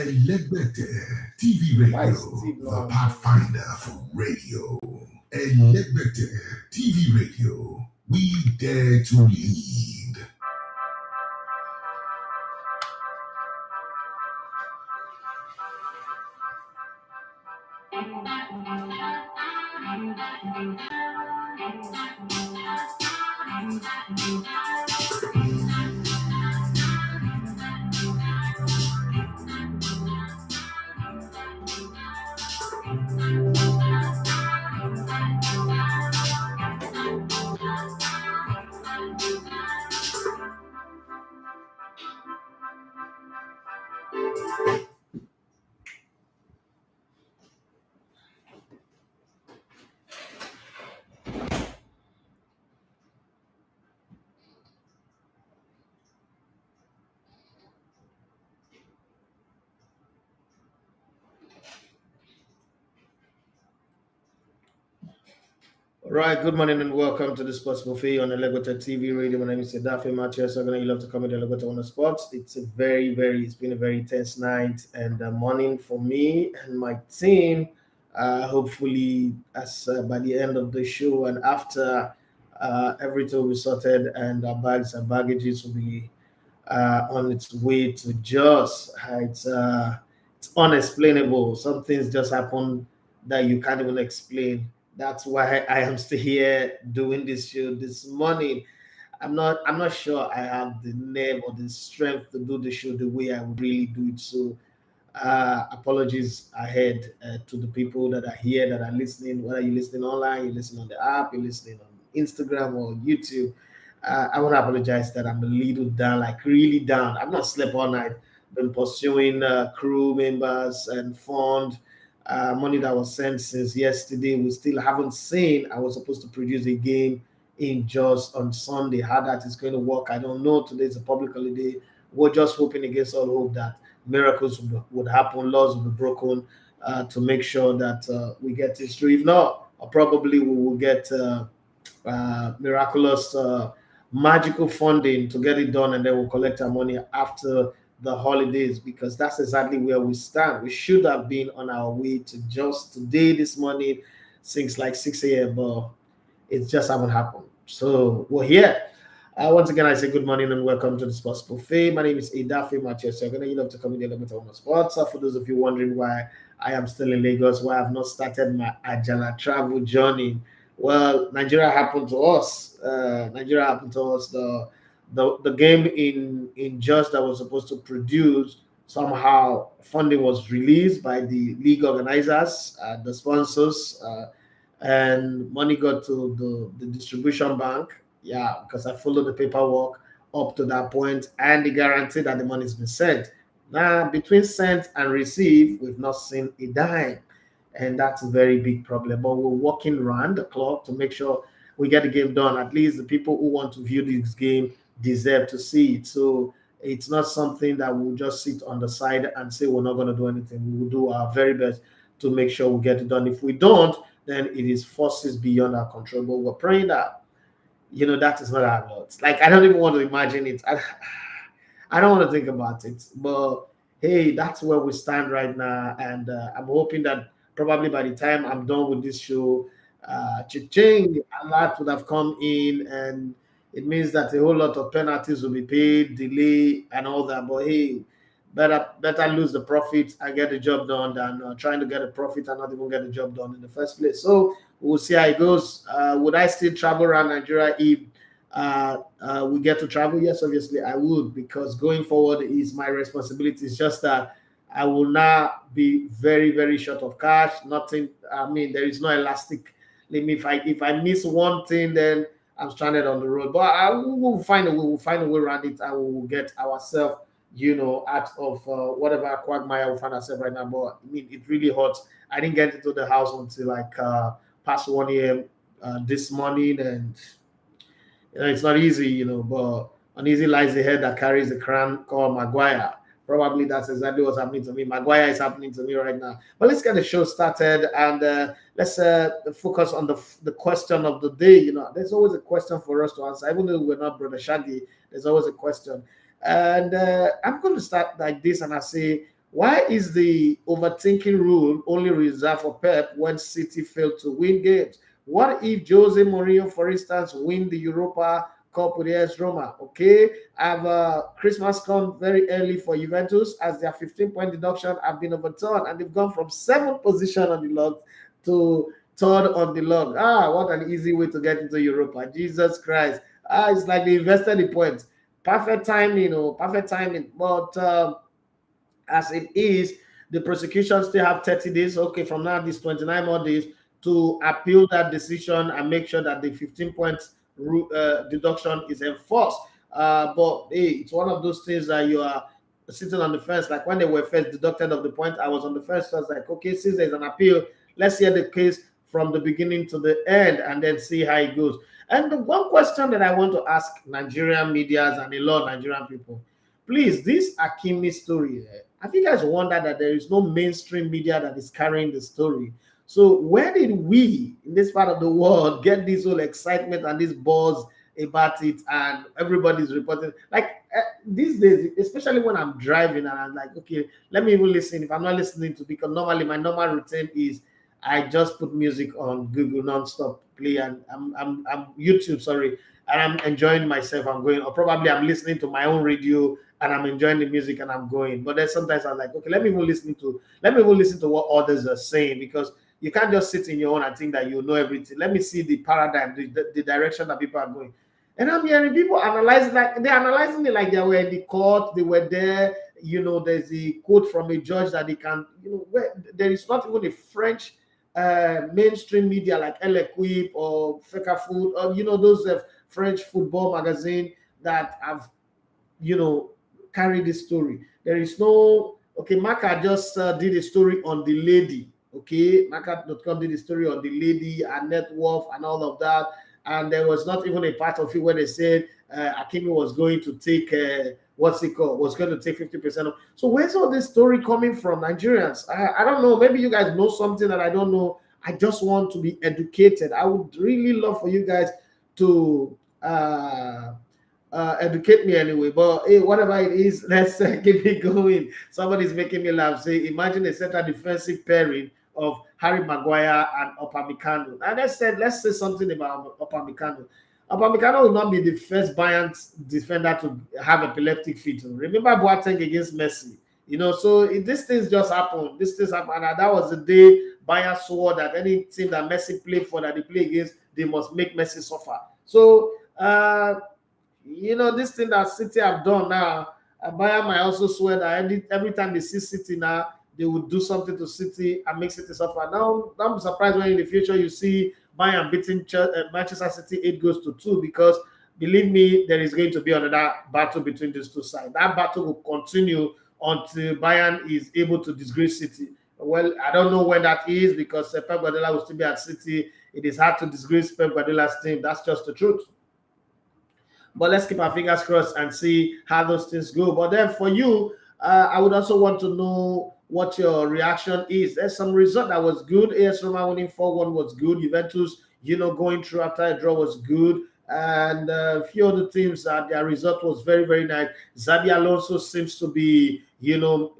Albeit TV Radio, the pathfinder for radio. Albeit TV Radio, we dare to lead. Right, good morning and welcome to the Sports Buffet on Atletico TV Radio. My name is David Matthew. So I'm going to love to come to Atletico on the sports. It's been a very tense night and morning for me and my team. Hopefully, as by the end of the show and after everything will be sorted and our bags and baggages will be on its way to Jos. It's unexplainable. Some things just happen that you can't even explain. That's why I am still here doing this show this morning. I'm not sure I have the nerve or the strength to do the show the way I would really do it. So apologies ahead to the people that are here that are listening, whether you're listening online, you're listening on the app, you're listening on Instagram or YouTube. I want to apologize that I'm a little down, like really down. I've not slept all night, been pursuing crew members and fund money that was sent since yesterday. We still haven't seen. I was supposed to produce a game in just on Sunday. How that is going to work, I don't know. Today's a public holiday. We're just hoping against all hope that miracles would happen, laws will be broken to make sure that we get this through. If not, probably we will get miraculous, magical funding to get it done, and then we'll collect our money after the holidays, because that's exactly where we stand. We should have been on our way to just today, this morning, since like 6 a.m., but it just haven't happened. So we're here. Once again, I say good morning and welcome to the Sports Buffet. My name is David Matthew. So I'm going to love to come in a little bit on the sports. For those of you wondering why I am still in Lagos, why I've not started my Ajala travel journey, well, Nigeria happened to us. The game in Just that was supposed to produce, somehow funding was released by the league organizers, the sponsors, and money got to the distribution bank. Yeah, because I followed the paperwork up to that point, and the guarantee that the money's been sent. Now, between sent and receive, we've not seen a dime, and that's a very big problem. But we're working around the clock to make sure we get the game done. At least the people who want to view this game deserve to see it. So it's not something that we'll just sit on the side and say we're not going to do anything. We will do our very best to make sure we get it done. If we don't, then it is forces beyond our control. But we're praying that, that is not our lot. Like, I don't even want to imagine it. I don't want to think about it. But hey, that's where we stand right now. And I'm hoping that probably by the time I'm done with this show, cha-ching, a lot would have come in, and it means that a whole lot of penalties will be paid, delay, and all that. But hey, better lose the profit and get the job done than trying to get a profit and not even get the job done in the first place. So we'll see how it goes. Would I still travel around Nigeria if we get to travel? Yes, obviously I would, because going forward is my responsibility. It's just that I will not be very, very short of cash. Nothing. I mean, there is no elastic limit. If I miss one thing, then I'm stranded on the road. But we will find a way around it, and we will get ourselves, out of whatever quagmire we find ourselves right now. But I mean, it really hurts. I didn't get into the house until like past 1 a.m. This morning, and it's not easy, but uneasy lies the head that carries the crown called Maguire. Probably that's exactly what's happening to me. Maguire is happening to me right now. But let's get the show started, and let's focus on the question of the day. There's always a question for us to answer. Even though we're not Brother Shaggy, there's always a question. And I'm going to start like this, and I say, Why is the overthinking rule only reserved for Pep when City failed to win games? What if Jose Mourinho, for instance, win the Europa Cup with AS Roma? Okay, have Christmas come very early for Juventus as their 15-point deduction have been overturned and they've gone from 7th position on the log to 3rd on the log. What an easy way to get into Europa. Jesus Christ. It's like they invested the points. Perfect timing, perfect timing. But as it is, the prosecution still have 30 days. Okay, from now, these 29 more days to appeal that decision and make sure that the 15 points deduction is enforced. But hey, it's one of those things that you are sitting on the fence. Like when they were first deducted of the point, I was on the fence. So I was like, okay, since there's an appeal, let's hear the case from the beginning to the end and then see how it goes. And the one question that I want to ask Nigerian media and a lot of Nigerian people, please, this Hakimi story, have you guys wondered that there is no mainstream media that is carrying the story? So where did we in this part of the world get this whole excitement and this buzz about it, and everybody's reporting? Like these days, especially when I'm driving and I'm like, okay, let me even listen. If I'm not listening to, because normally my normal routine is I just put music on Google nonstop play, and I'm YouTube, sorry, and I'm enjoying myself. I'm going, or probably I'm listening to my own radio and I'm enjoying the music and I'm going. But then sometimes I'm like, okay, let me even listen to what others are saying, because you can't just sit in your own and think that you know everything. Let me see the paradigm, the direction that people are going. And I'm hearing people analyzing, like they're analyzing it like they were in the court, they were there. There's a quote from a judge that they can, where there is not even a French mainstream media like L'Equipe or Feka Food, or those French football magazine that have carried this story. There is no, okay, Marca just did a story on the lady. Okay, Marca.com did a story on the lady and net worth and all of that. And there was not even a part of it where they said Hakimi was going to take was going to take 50% of. So where's all this story coming from, Nigerians? I don't know. Maybe you guys know something that I don't know. I just want to be educated. I would really love for you guys to educate me anyway. But hey, whatever it is, let's keep it going. Somebody's making me laugh. Say, imagine a central defensive pairing of Harry Maguire and Upamecano. And let's say something about Upamecano. Upamecano will not be the first Bayern defender to have epileptic fit. Remember Boateng against Messi. So this things just happened. This things happened, and that was the day Bayern swore that any team that Messi played for, that they play against, they must make Messi suffer. So this thing that City have done now, Bayern might also swear that every time they see City now, they would do something to City and make City suffer. Now, don't be surprised when in the future you see Bayern beating Manchester City 8-2, because believe me, there is going to be another battle between these two sides. That battle will continue until Bayern is able to disgrace City. Well, I don't know when that is, because Pep Guardiola will still be at City. It is hard to disgrace Pep Guardiola's team. That's just the truth. But let's keep our fingers crossed and see how those things go. But then for you, I would also want to know what your reaction is. There's some result that was good. AS Roma winning 4-1 was good. Juventus, going through after a draw was good. And a few other teams, their result was very, very nice. Xabi Alonso seems to be,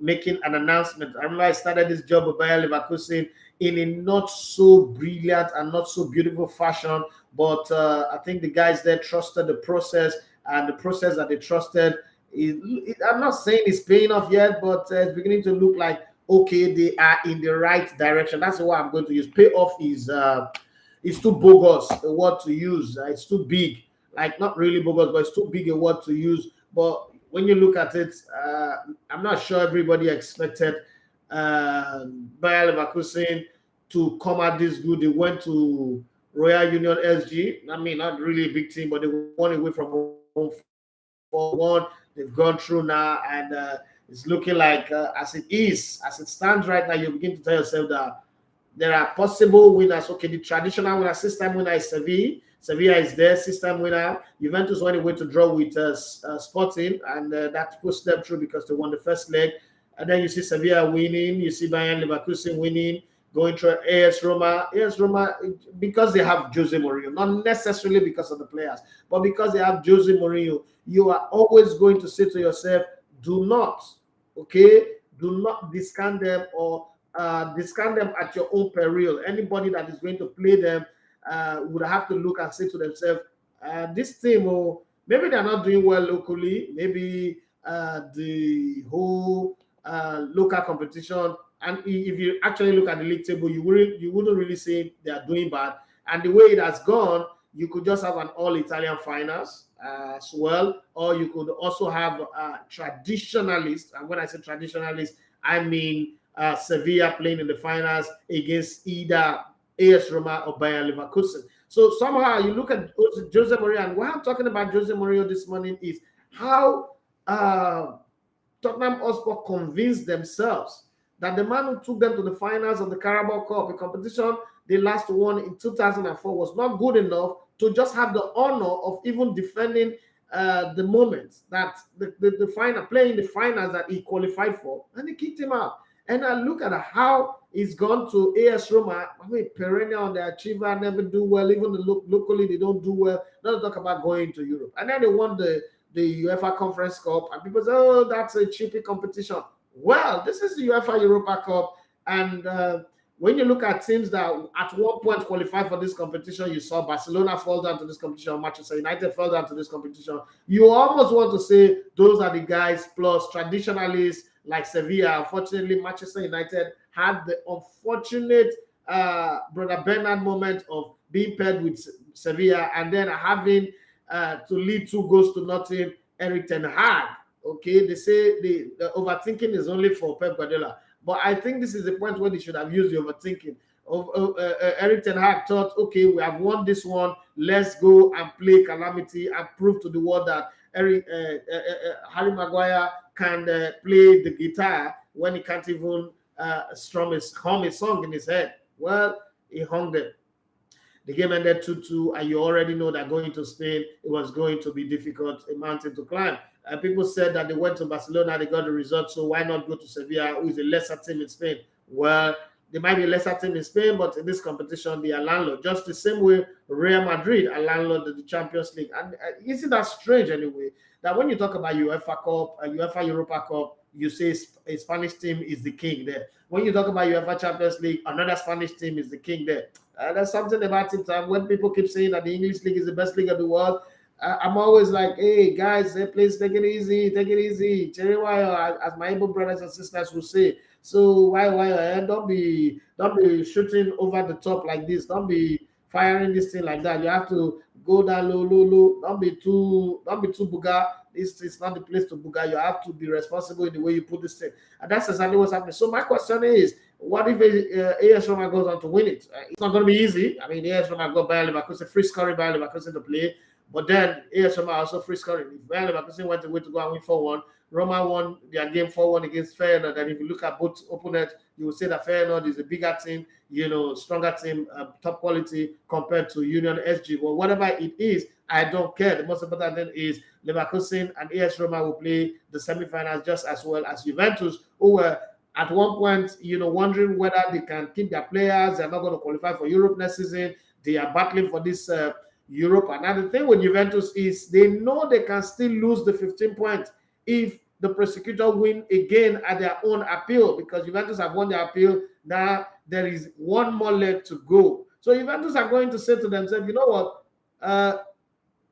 making an announcement. I remember I started this job with Bayer Leverkusen in a not so brilliant and not so beautiful fashion. But I think the guys there trusted the process, and the process that they trusted, I'm not saying it's paying off yet, but it's beginning to look like, okay, they are in the right direction. That's what I'm going to use. Payoff is too bogus a word to use. It's too big. Like, not really bogus, but it's too big a word to use. But when you look at it, I'm not sure everybody expected Bayer Leverkusen to come out this good. They went to Royal Union SG. I mean, not really a big team, but they won away from home 4-1. They've gone through now, and it's looking like as it stands right now, you begin to tell yourself that there are possible winners. Okay, the traditional winner, system winner is Sevilla. Sevilla is their system winner. Juventus went away to draw with Sporting, and that pushed them through because they won the first leg. And then you see Sevilla winning. You see Bayern Leverkusen winning, going through AS Roma. AS Roma, because they have Jose Mourinho, not necessarily because of the players, but because they have Jose Mourinho, you are always going to say to yourself, do not do not discount them or discount them at your own peril. Anybody that is going to play them would have to look and say to themselves, this team, maybe they're not doing well locally, maybe the whole local competition, and if you actually look at the league table, you wouldn't really say they are doing bad. And the way it has gone, you could just have an all-Italian finals as well, or you could also have traditionalists. And when I say traditionalists, I mean Sevilla playing in the finals against either AS Roma or Bayer Leverkusen. So somehow you look at Jose Mourinho, and why I'm talking about Jose Mourinho this morning is how Tottenham Hotspur convinced themselves that the man who took them to the finals of the Carabao Cup, a competition they last won in 2004, was not good enough to just have the honor of even defending the moment that the final, playing the finals that he qualified for, and they kicked him out. And I look at how he's gone to AS Roma. I mean, perennial on the achiever, never do well. Even locally, they don't do well. Not talk about going to Europe. And then they won the UEFA Conference Cup, and people say, oh, that's a cheapy competition. Well, this is the UEFA Europa Cup, and when you look at teams that at one point qualified for this competition, you saw Barcelona fall down to this competition, Manchester United fell down to this competition. You almost want to say those are the guys, plus traditionalists like Sevilla. Unfortunately, Manchester United had the unfortunate Broda Bernard moment of being paired with Sevilla and then having to lead 2 goals to nothing, Erik ten Hag. Okay, they say the overthinking is only for Pep Guardiola. But I think this is the point where they should have used the overthinking. Erik ten Hag thought, okay, we have won this one. Let's go and play calamity and prove to the world that Harry Maguire can play the guitar when he can't even hum a song in his head. Well, he hung them. The game ended 2-2, and you already know that going to Spain, it was going to be difficult, a mountain to climb. People said that they went to Barcelona, they got the result, so why not go to Sevilla, who is a lesser team in Spain? Well, they might be a lesser team in Spain, but in this competition, they are landlord. Just the same way Real Madrid are landlord of the Champions League. And isn't that strange anyway, that when you talk about UEFA Cup, UEFA Europa Cup, you say a Spanish team is the king there. When you talk about UEFA Champions League, another Spanish team is the king there. There's something about it. When people keep saying that the English league is the best league of the world, I'm always like, hey guys, please take it easy. Cherry wire, as my able brothers and sisters will say. So why don't be shooting over the top like this. Don't be firing this thing like that. You have to go down low. Don't be too booga. This is not the place to booga. You have to be responsible in the way you put this thing. And that's exactly what's happening. So my question is, what if AS Roma goes on to win it? It's not going to be easy. I mean, AS Roma got Bayer Leverkusen, free scoring Bayer Leverkusen to play. But then AS Roma also free scoring. If Bayer Leverkusen went away to go and win 4-1, Roma won their game 4-1 against Feyenoord. And if you look at both opponents, you will say that Feyenoord is a bigger team, stronger team, top quality compared to Union SG. Well, whatever it is, I don't care. The most important thing is Leverkusen and AS Roma will play the semifinals just as well as Juventus, who were at one point, wondering whether they can keep their players. They're not going to qualify for Europe next season. They are battling for this Europe. Another thing with Juventus is they know they can still lose the 15 points if the prosecutor win again at their own appeal, because Juventus have won their appeal. Now there is one more leg to go. So Juventus are going to say to themselves, you know what,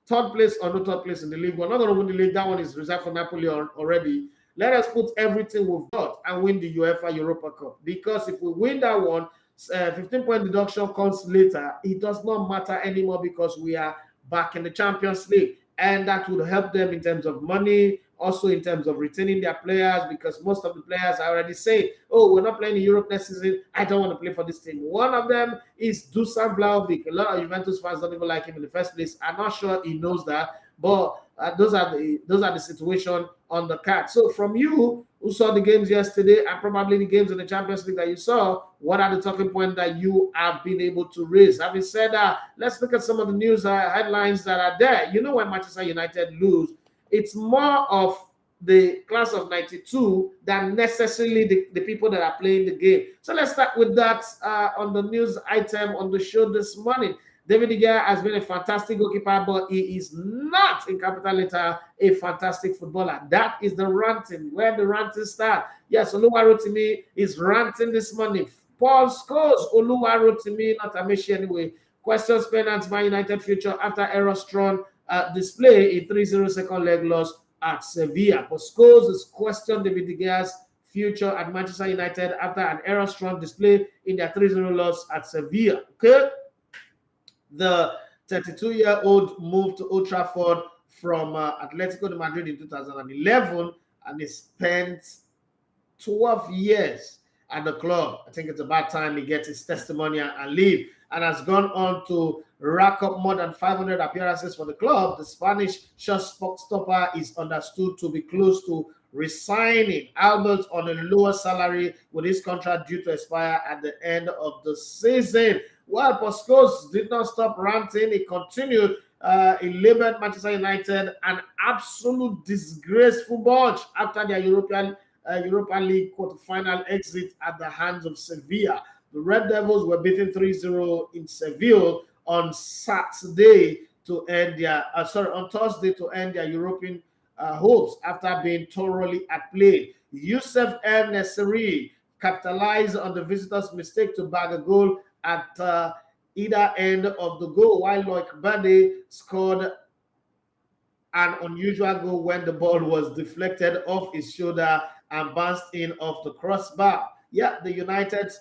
third place or no third place in the league, we're not going to win the league. That one is reserved for Napoli already. Let us put everything we've got and win the UEFA Europa Cup. Because if we win that one, 15-point deduction comes later. It does not matter anymore because we are back in the Champions League. And that would help them in terms of money, also in terms of retaining their players, because most of the players are already saying, oh, we're not playing in Europe next season. I don't want to play for this team. One of them is Dusan Vlahovic. A lot of Juventus fans don't even like him in the first place. I'm not sure he knows that, but those are the situation on the card. So from you who saw the games yesterday and probably the games in the Champions League that you saw, what are the talking points that you have been able to raise? Having said that, let's look at some of the news headlines that are there. When Manchester United lose, it's more of the class of 92 than necessarily the people that are playing the game. So let's start with that on the news item on the show this morning. David de Gea has been a fantastic goalkeeper, but he is not, in capital letter, a fantastic footballer. That is the ranting, where the ranting starts. Yes, Oluwarotimi is ranting this morning. Paul Scholes, Oluwarotimi, not Amishi anyway. Questions Spaniard's Man United future after error-strewn display a 3-0 second leg loss at Sevilla. But Scholes is questioned David de Gea's future at Manchester United after an error-strewn display in their 3-0 loss at Sevilla. Okay? The 32-year-old moved to Old Trafford from Atletico Madrid in 2011, and he spent 12 years at the club. I think it's about time he gets his testimonial and leave, and has gone on to rack up more than 500 appearances for the club. The Spanish shot stopper is understood to be close to resigning, albeit on a lower salary, with his contract due to expire at the end of the season. Well, Scholes did not stop ranting. He continued. He labeled Manchester United an absolute disgraceful bunch after their Europa League quarterfinal exit at the hands of Sevilla. The Red Devils were beaten 3-0 in Seville on Saturday to end their on Thursday to end their European hopes after being thoroughly outplayed. Youssef En-Nesyri capitalized on the visitors' mistake to bag a goal at either end of the goal, while Loic Bade scored an unusual goal when the ball was deflected off his shoulder and bounced in off the crossbar. Yeah, the United's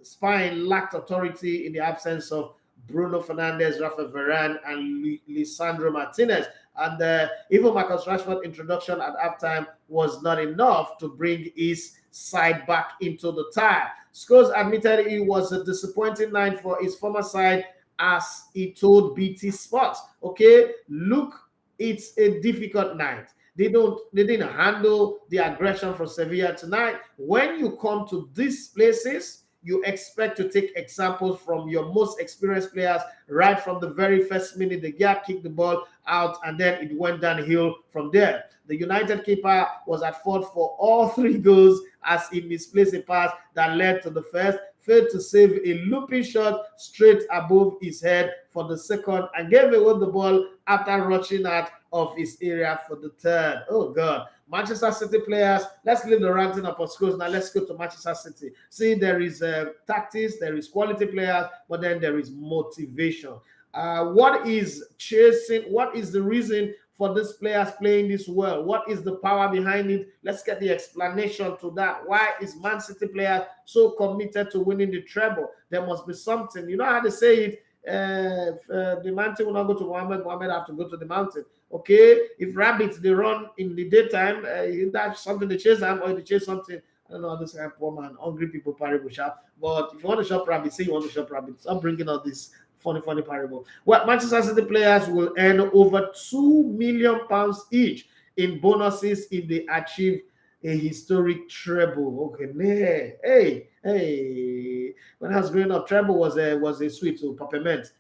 spine lacked authority in the absence of Bruno Fernandes, Raphael, Varane, and Lisandro Martinez. And even Marcus Rashford's introduction at halftime was not enough to bring his side back into the tie. Scholes admitted it was a disappointing night for his former side, as he told BT Sports. Okay, look, it's a difficult night. They didn't handle the aggression from Sevilla tonight. When you come to these places, you expect to take examples from your most experienced players right from the very first minute. The Gea kicked the ball out, and then it went downhill from there. The United keeper was at fault for all three goals as he misplaced a pass that led to the first, failed to save a looping shot straight above his head for the second, and gave away the ball after rushing out of his area for the third. Oh, God. Manchester City players, let's leave the ranting up on Scholes. Now let's go to Manchester City. See, there is tactics, there is quality players, but then there is motivation. What is chasing? What is the reason for these players playing this well? What is the power behind it? Let's get the explanation to that. Why is Man City players so committed to winning the treble? There must be something. You know how they say it? The mountain will not go to Muhammad have to go to the mountain. Okay, if rabbits they run in the daytime, that's something they chase them, or they chase something. I don't know, this kind of poor man, hungry people parable shop. But if you want to shop rabbit, say you want to shop rabbit. Stop bringing out this funny parable. Well, Manchester City players will earn over £2 million each in bonuses if they achieve a historic treble. Okay, hey. When I was growing up, treble was a sweet to peppermint.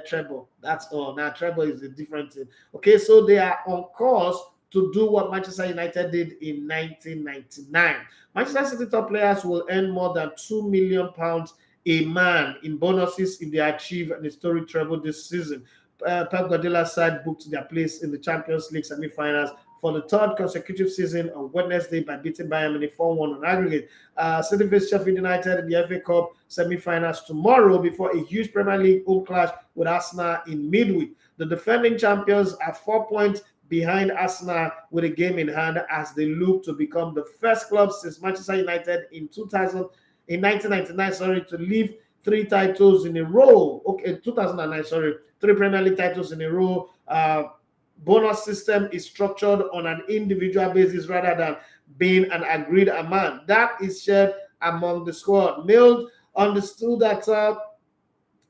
Treble. That's all. Now treble is a different thing. Okay, so they are on course to do what Manchester United did in 1999. Manchester City top players will earn more than £2 million a man in bonuses if they achieve an historic treble this season. Pep Guardiola's side booked their place in the Champions League semi-finals for the third consecutive season on Wednesday by beating Bayern Munich 4-1 on aggregate. City face Sheffield United in the FA Cup semi-finals tomorrow before a huge Premier League home clash with Arsenal in midweek. The defending champions are 4 points behind Arsenal with a game in hand as they look to become the first club since Manchester United in 1999, to leave 3 titles in a row. Okay, 2009, 3 Premier League titles in a row. Bonus system is structured on an individual basis rather than being an agreed amount. That is shared among the squad. Milled understood that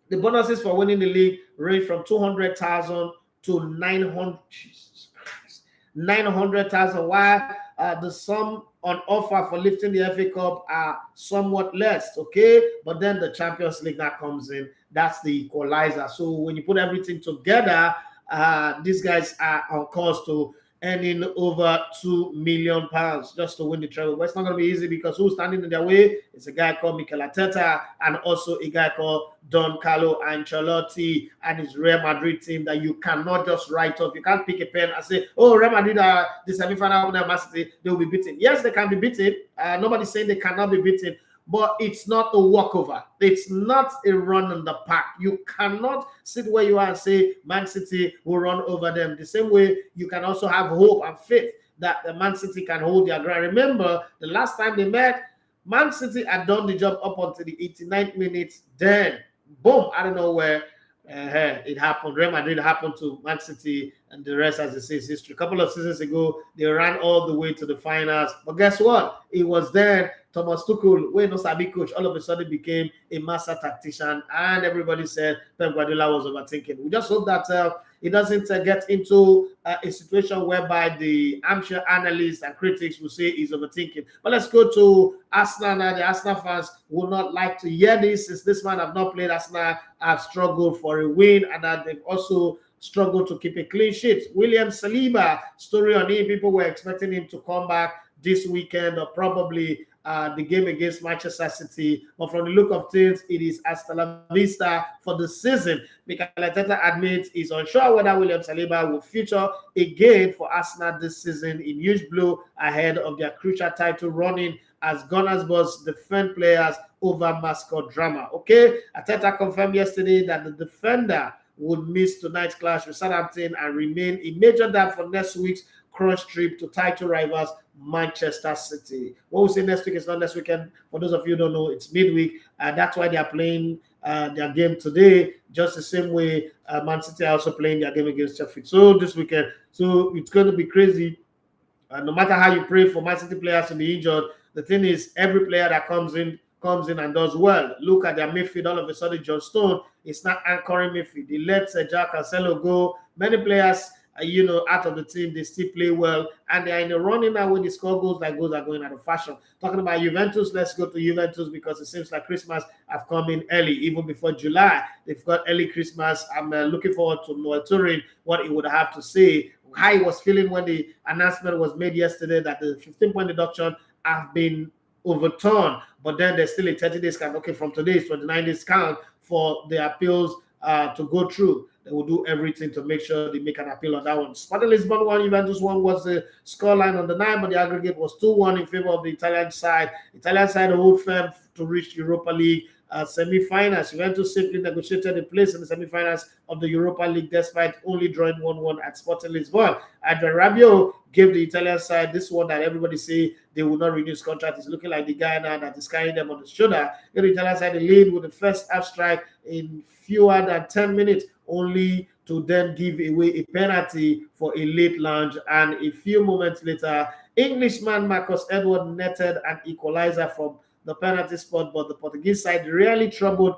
the bonuses for winning the league range from 200,000 to 900,000, while the sum on offer for lifting the FA Cup are somewhat less, okay? But then the Champions League that comes in, that's the equalizer. So when you put everything together, these guys are on course to earning over £2 million just to win the treble. But it's not going to be easy because who's standing in their way? It's a guy called Mikel Arteta and also a guy called Don Carlo Ancelotti and his Real Madrid team that you cannot just write off. You can't pick a pen and say, oh, Real Madrid are the semi-final of Man City, they will be beaten. Yes, they can be beaten. Nobody's saying they cannot be beaten. But it's not a walkover. It's not a run in the park. You cannot sit where you are and say Man City will run over them. The same way you can also have hope and faith that the Man City can hold their ground. Remember, the last time they met, Man City had done the job up until the 89th minute. Then, boom, I don't know where it happened. Real Madrid happened to Man City, and the rest, as they say, is history. A couple of seasons ago, they ran all the way to the finals. But guess what? It was then Thomas Tuchel, when no sabi coach, all of a sudden became a master tactician, and everybody said Pep Guardiola was overthinking. We just hope that it doesn't get into a situation whereby the armchair analysts and critics will say he's overthinking. But let's go to Arsenal now. The Arsenal fans will not like to hear this, since this man have not played. Arsenal have struggled for a win, and that they've also struggled to keep a clean sheet. William Saliba, story on him. People were expecting him to come back this weekend or probably the game against Manchester City. But from the look of things, it is hasta la vista for the season. Mikel Arteta admits he's unsure whether William Saliba will feature again for Arsenal this season in huge blue ahead of their crucial title running as Gunners boss defend players over mascot drama. Okay, Arteta confirmed yesterday that the defender would miss tonight's clash with Southampton and remain a major doubt for next week's cross trip to title rivals Manchester City. When we say next week, it's not next weekend. For those of you who don't know, it's midweek. That's why they are playing their game today, just the same way Man City are also playing their game against Sheffield. So this weekend, so it's going to be crazy. No matter how you pray for Man City players to be injured, the thing is, every player that comes in and does well. Look at their midfield. All of a sudden, John Stone is not anchoring midfield. They let Jack Cancelo go. Many players, out of the team, they still play well, and they are in a running now when they score goals like goals are going out of fashion. Talking about Juventus, let's go to Juventus because it seems like Christmas have come in early, even before July. They've got early Christmas. I'm looking forward to Noel Turing, what he would have to say, how he was feeling when the announcement was made yesterday that the 15-point deduction have been overturned, but then there's still a 30 days count. Okay, from today it's 29 days count for the appeals to go through. They will do everything to make sure they make an appeal on that one. Sporting Lisbon 1, Juventus 1 was the scoreline on the night, but the aggregate was 2-1 in favor of the Italian side. Italian side hold firm to reach Europa League semi-finals. Juventus simply negotiated a place in the semi-finals of the Europa League despite only drawing 1-1 at Sporting Lisbon. Adrian Rabiot gave the Italian side this one that everybody say they will not renew his contract. It's looking like the guy now that is carrying them on the shoulder. The Italian side, the lead with the first half strike in fewer than 10 minutes, only to then give away a penalty for a late lunge. And a few moments later, Englishman Marcus Edward netted an equalizer from the penalty spot, but the Portuguese side really troubled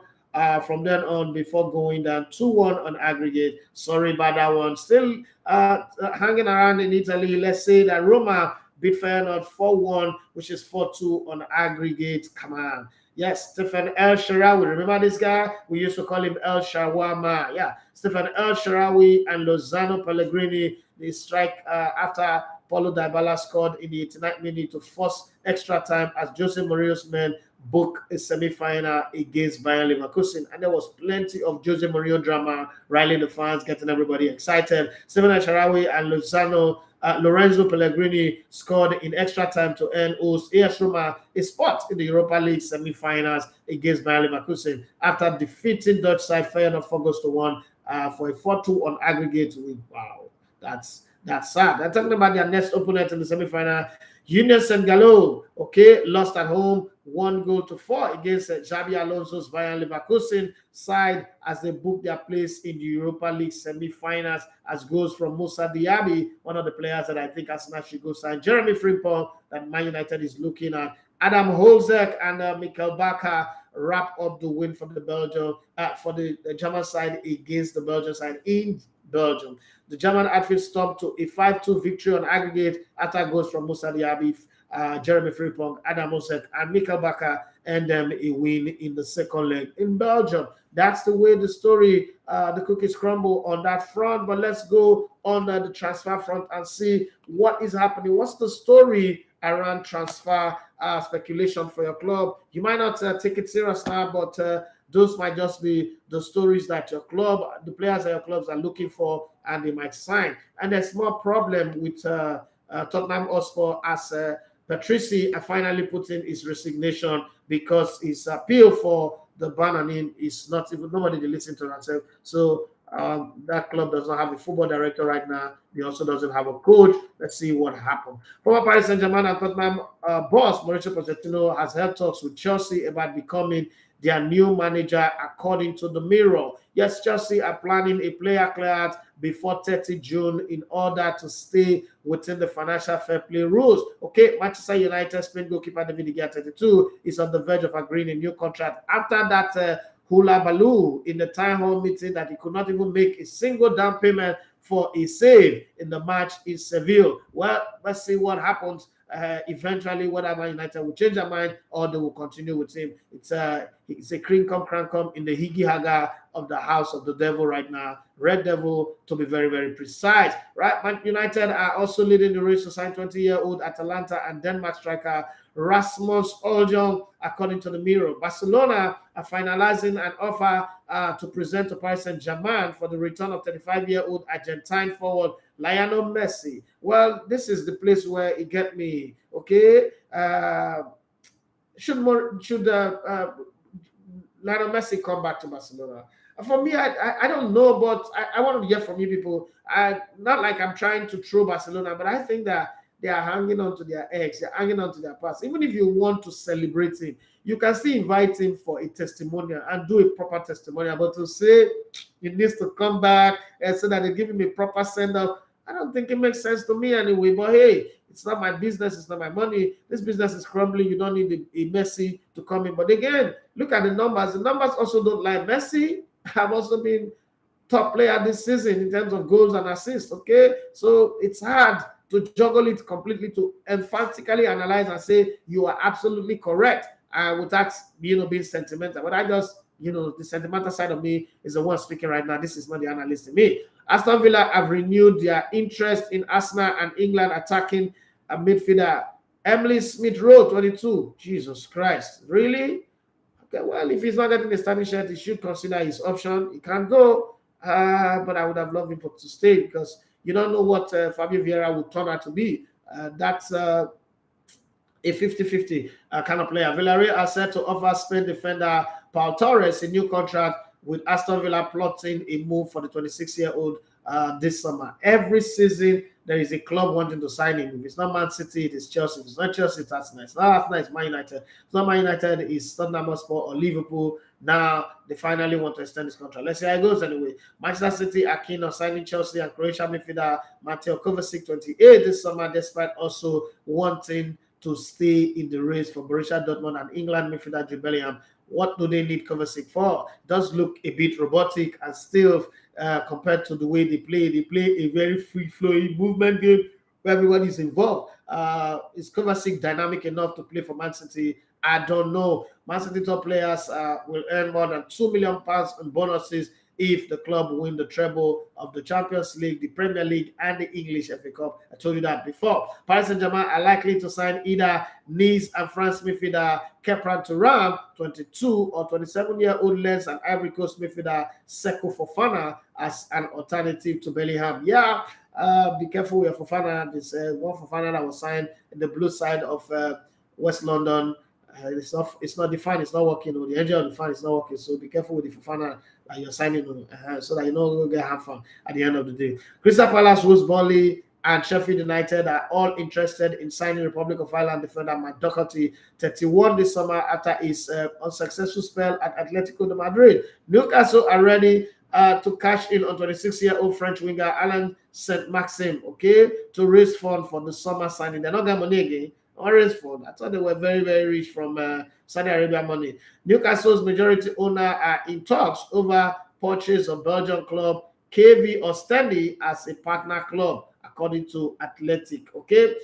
from then on before going down 2-1 on aggregate. Sorry about that one. Still hanging around in Italy. Let's say that Roma beat Feyenoord 4-1, which is 4-2 on aggregate. Come on. Yes, Stephen El Shaarawy. Remember this guy? We used to call him El Shawarma. Yeah, Stephen El Shaarawy and Lozano Pellegrini, they strike after Paulo Dybala scored in the 89th minute to force extra time as Jose Mourinho's men book a semi-final against Bayern Leverkusen. And there was plenty of Jose Mourinho drama, riling the fans, getting everybody excited. Stephen El Shaarawy and Lorenzo Pellegrini scored in extra time to earn host AS Roma a spot in the Europa League semi-finals against Bayern Leverkusen after defeating Dutch side Feyenoord 4-1 for a 4-2 on aggregate win. Wow, that's sad. I'm talking about their next opponent in the semi-final. Union Saint-Gallo, okay, lost at home 1-4 against Xabi Alonso's Bayern Leverkusen side as they book their place in the Europa League semi-finals as goals from Moussa Diaby, one of the players that I think Arsenal should go sign. Jeremy Frimpong, that Man United is looking at. Adam Holzek and Mikel Bakker wrap up the win from the Belgium for the German side against the Belgian side in Belgium. The German outfit stopped to a 5-2 victory on aggregate after goals from Moussa Diaby, Jeremy Frimpong, Adam Holzek, and Mikel Bakker, and them a win in the second leg in Belgium. That's the way the story, the cookies crumble on that front. But let's go on the transfer front and see what is happening. What's the story around transfer speculation for your club? You might not take it serious now, but those might just be the stories that your club, the players that your clubs are looking for, and they might sign. And there's more problem with Tottenham Hotspur as Patrici finally put in his resignation because his appeal for the ban on him is not even, nobody they listen to themselves. So that club does not have a football director right now. He also doesn't have a coach. Let's see what happens. Former Paris Saint-Germain and Tottenham boss Mauricio Pochettino has held talks with Chelsea about becoming their new manager, according to the Mirror. Yes, Chelsea are planning a player cleared before 30 June in order to stay within the financial fair play rules. Okay, Manchester United Spain goalkeeper David de Gea, 32, is on the verge of agreeing a new contract after that hula baloo in the town hall meeting that he could not even make a single down payment for a save in the match in Seville. Well, let's see what happens. Eventually, whether Man United will change their mind or they will continue with him. It's a crankum in the higgy haga of the house of the devil right now. Red Devil, to be very, very precise. Right? Man United are also leading the race to sign 20-year-old Atalanta and Denmark striker Rasmus Højlund, according to the Mirror. Barcelona are finalizing an offer to present to Paris Saint-Germain for the return of 35-year-old Argentine forward Lionel Messi. Well, this is the place where it get me. Okay, should Lionel Messi come back to Barcelona? For me, I don't know, but I want to hear from you people. Not like I'm trying to throw Barcelona, but I think that they are hanging on to their eggs. They're hanging on to their past. Even if you want to celebrate him, you can still invite him for a testimonial and do a proper testimonial. But to say he needs to come back and so that they give him a proper send-off, I don't think it makes sense to me anyway. But hey, it's not my business. It's not my money. This business is crumbling. You don't need a Messi to come in. But again, look at the numbers. The numbers also don't lie. Messi have also been top player this season in terms of goals and assists. Okay, so it's hard to juggle it completely, to emphatically analyze and say you are absolutely correct without being sentimental. But I just, the sentimental side of me is the one speaking right now. This is not the analyst in me. Aston Villa have renewed their interest in Arsenal and England attacking a midfielder Emily Smith Rowe, 22. Jesus Christ, really? Okay, well, if he's not getting the starting shirt, he should consider his option. He can go, but I would have loved him to stay because you don't know what Fabio Vieira would turn out to be. That's a 50-50 kind of player. Villarreal are set to offer Spain defender Paul Torres a new contract, with Aston Villa plotting a move for the 26-year-old this summer. Every season, there is a club wanting to sign him. If it's not Man City, it is Chelsea. If it's not Chelsea, it's Arsenal. It's not Arsenal, it's Man United. It's not Man United, it's Tottenham Hotspur or Liverpool. Now, they finally want to extend his contract. Let's see how it goes anyway. Manchester City are keen on signing Chelsea and Croatia midfielder Mateo Kovacic, 28, this summer, despite also wanting to stay in the race for Borussia Dortmund and England midfielder Jude Bellingham. What do they need Kovacic for? It does look a bit robotic and still compared to the way they play. They play a very free-flowing movement game where everyone is involved. Is Kovacic dynamic enough to play for Man City? I don't know. Man City top players will earn more than £2 million in bonuses if the club win the treble of the Champions League, the Premier League, and the English FA Cup. I told you that before. Paris Saint-Germain are likely to sign either Nice and France midfielder Kepran Thuram, 22, or 27-year-old Lens and Ivory Coast midfielder Seko Fofana as an alternative to Bellingham. Yeah, be careful with Fofana. This one Fofana that was signed in the blue side of West London. It's not defined. It's not working. The engine of the fan is not working. So be careful with the Fofana that you're signing on, so that you know you'll get have fun at the end of the day. Crystal Palace, Wolves, Burnley, and Sheffield United are all interested in signing Republic of Ireland defender Matt Doherty, 31, this summer after his unsuccessful spell at Atletico Madrid. Newcastle are ready to cash in on 26-year-old French winger Alain Saint-Maxime, okay, to raise funds for the summer signing. They're not getting money again. Orange fund. I thought they were very, very rich from Saudi Arabia money. Newcastle's majority owner are in talks over purchase of Belgian club KV Ostende as a partner club, according to Athletic. Okay.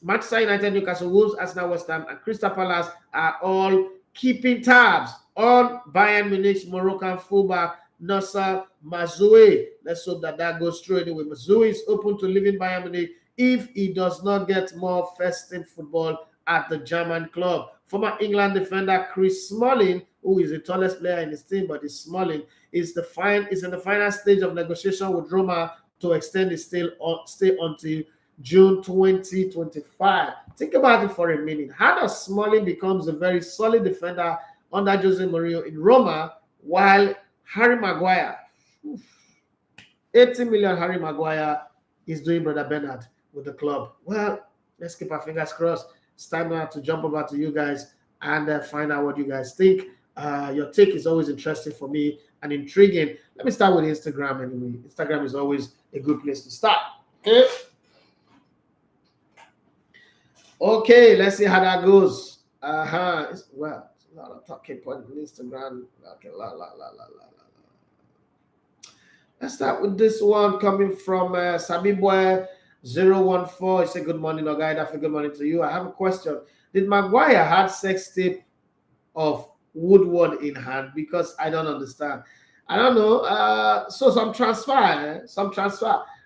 Manchester United, Newcastle, Wolves, Arsenal, West Ham, and Crystal Palace are all keeping tabs on Bayern Munich's Moroccan fullback Nasser Mazue. Let's hope that goes through anyway. Mazue is open to leaving Bayern Munich if he does not get more first-team football at the German club. Former England defender Chris Smalling, who is the tallest player in his team, but is Smalling, is in the final stage of negotiation with Roma to extend his stay until June 2025. Think about it for a minute. How does Smalling becomes a very solid defender under Jose Mourinho in Roma, while Harry Maguire, 80 million Harry Maguire, is doing Brother Bernard with the club? Well, let's keep our fingers crossed. It's time now to jump over to you guys and find out what you guys think. Your take is always interesting for me and intriguing. Let me start with Instagram anyway. Instagram is always a good place to start. Okay, let's see how that goes. It's a lot of talking point on Instagram. Okay, Let's start with this one coming from Sabiboy 014. He said, good morning, Ogaida. Good morning to you. I have a question. Did Maguire have sex tape of Woodward in hand? Because I don't understand. I don't know. So some transfer.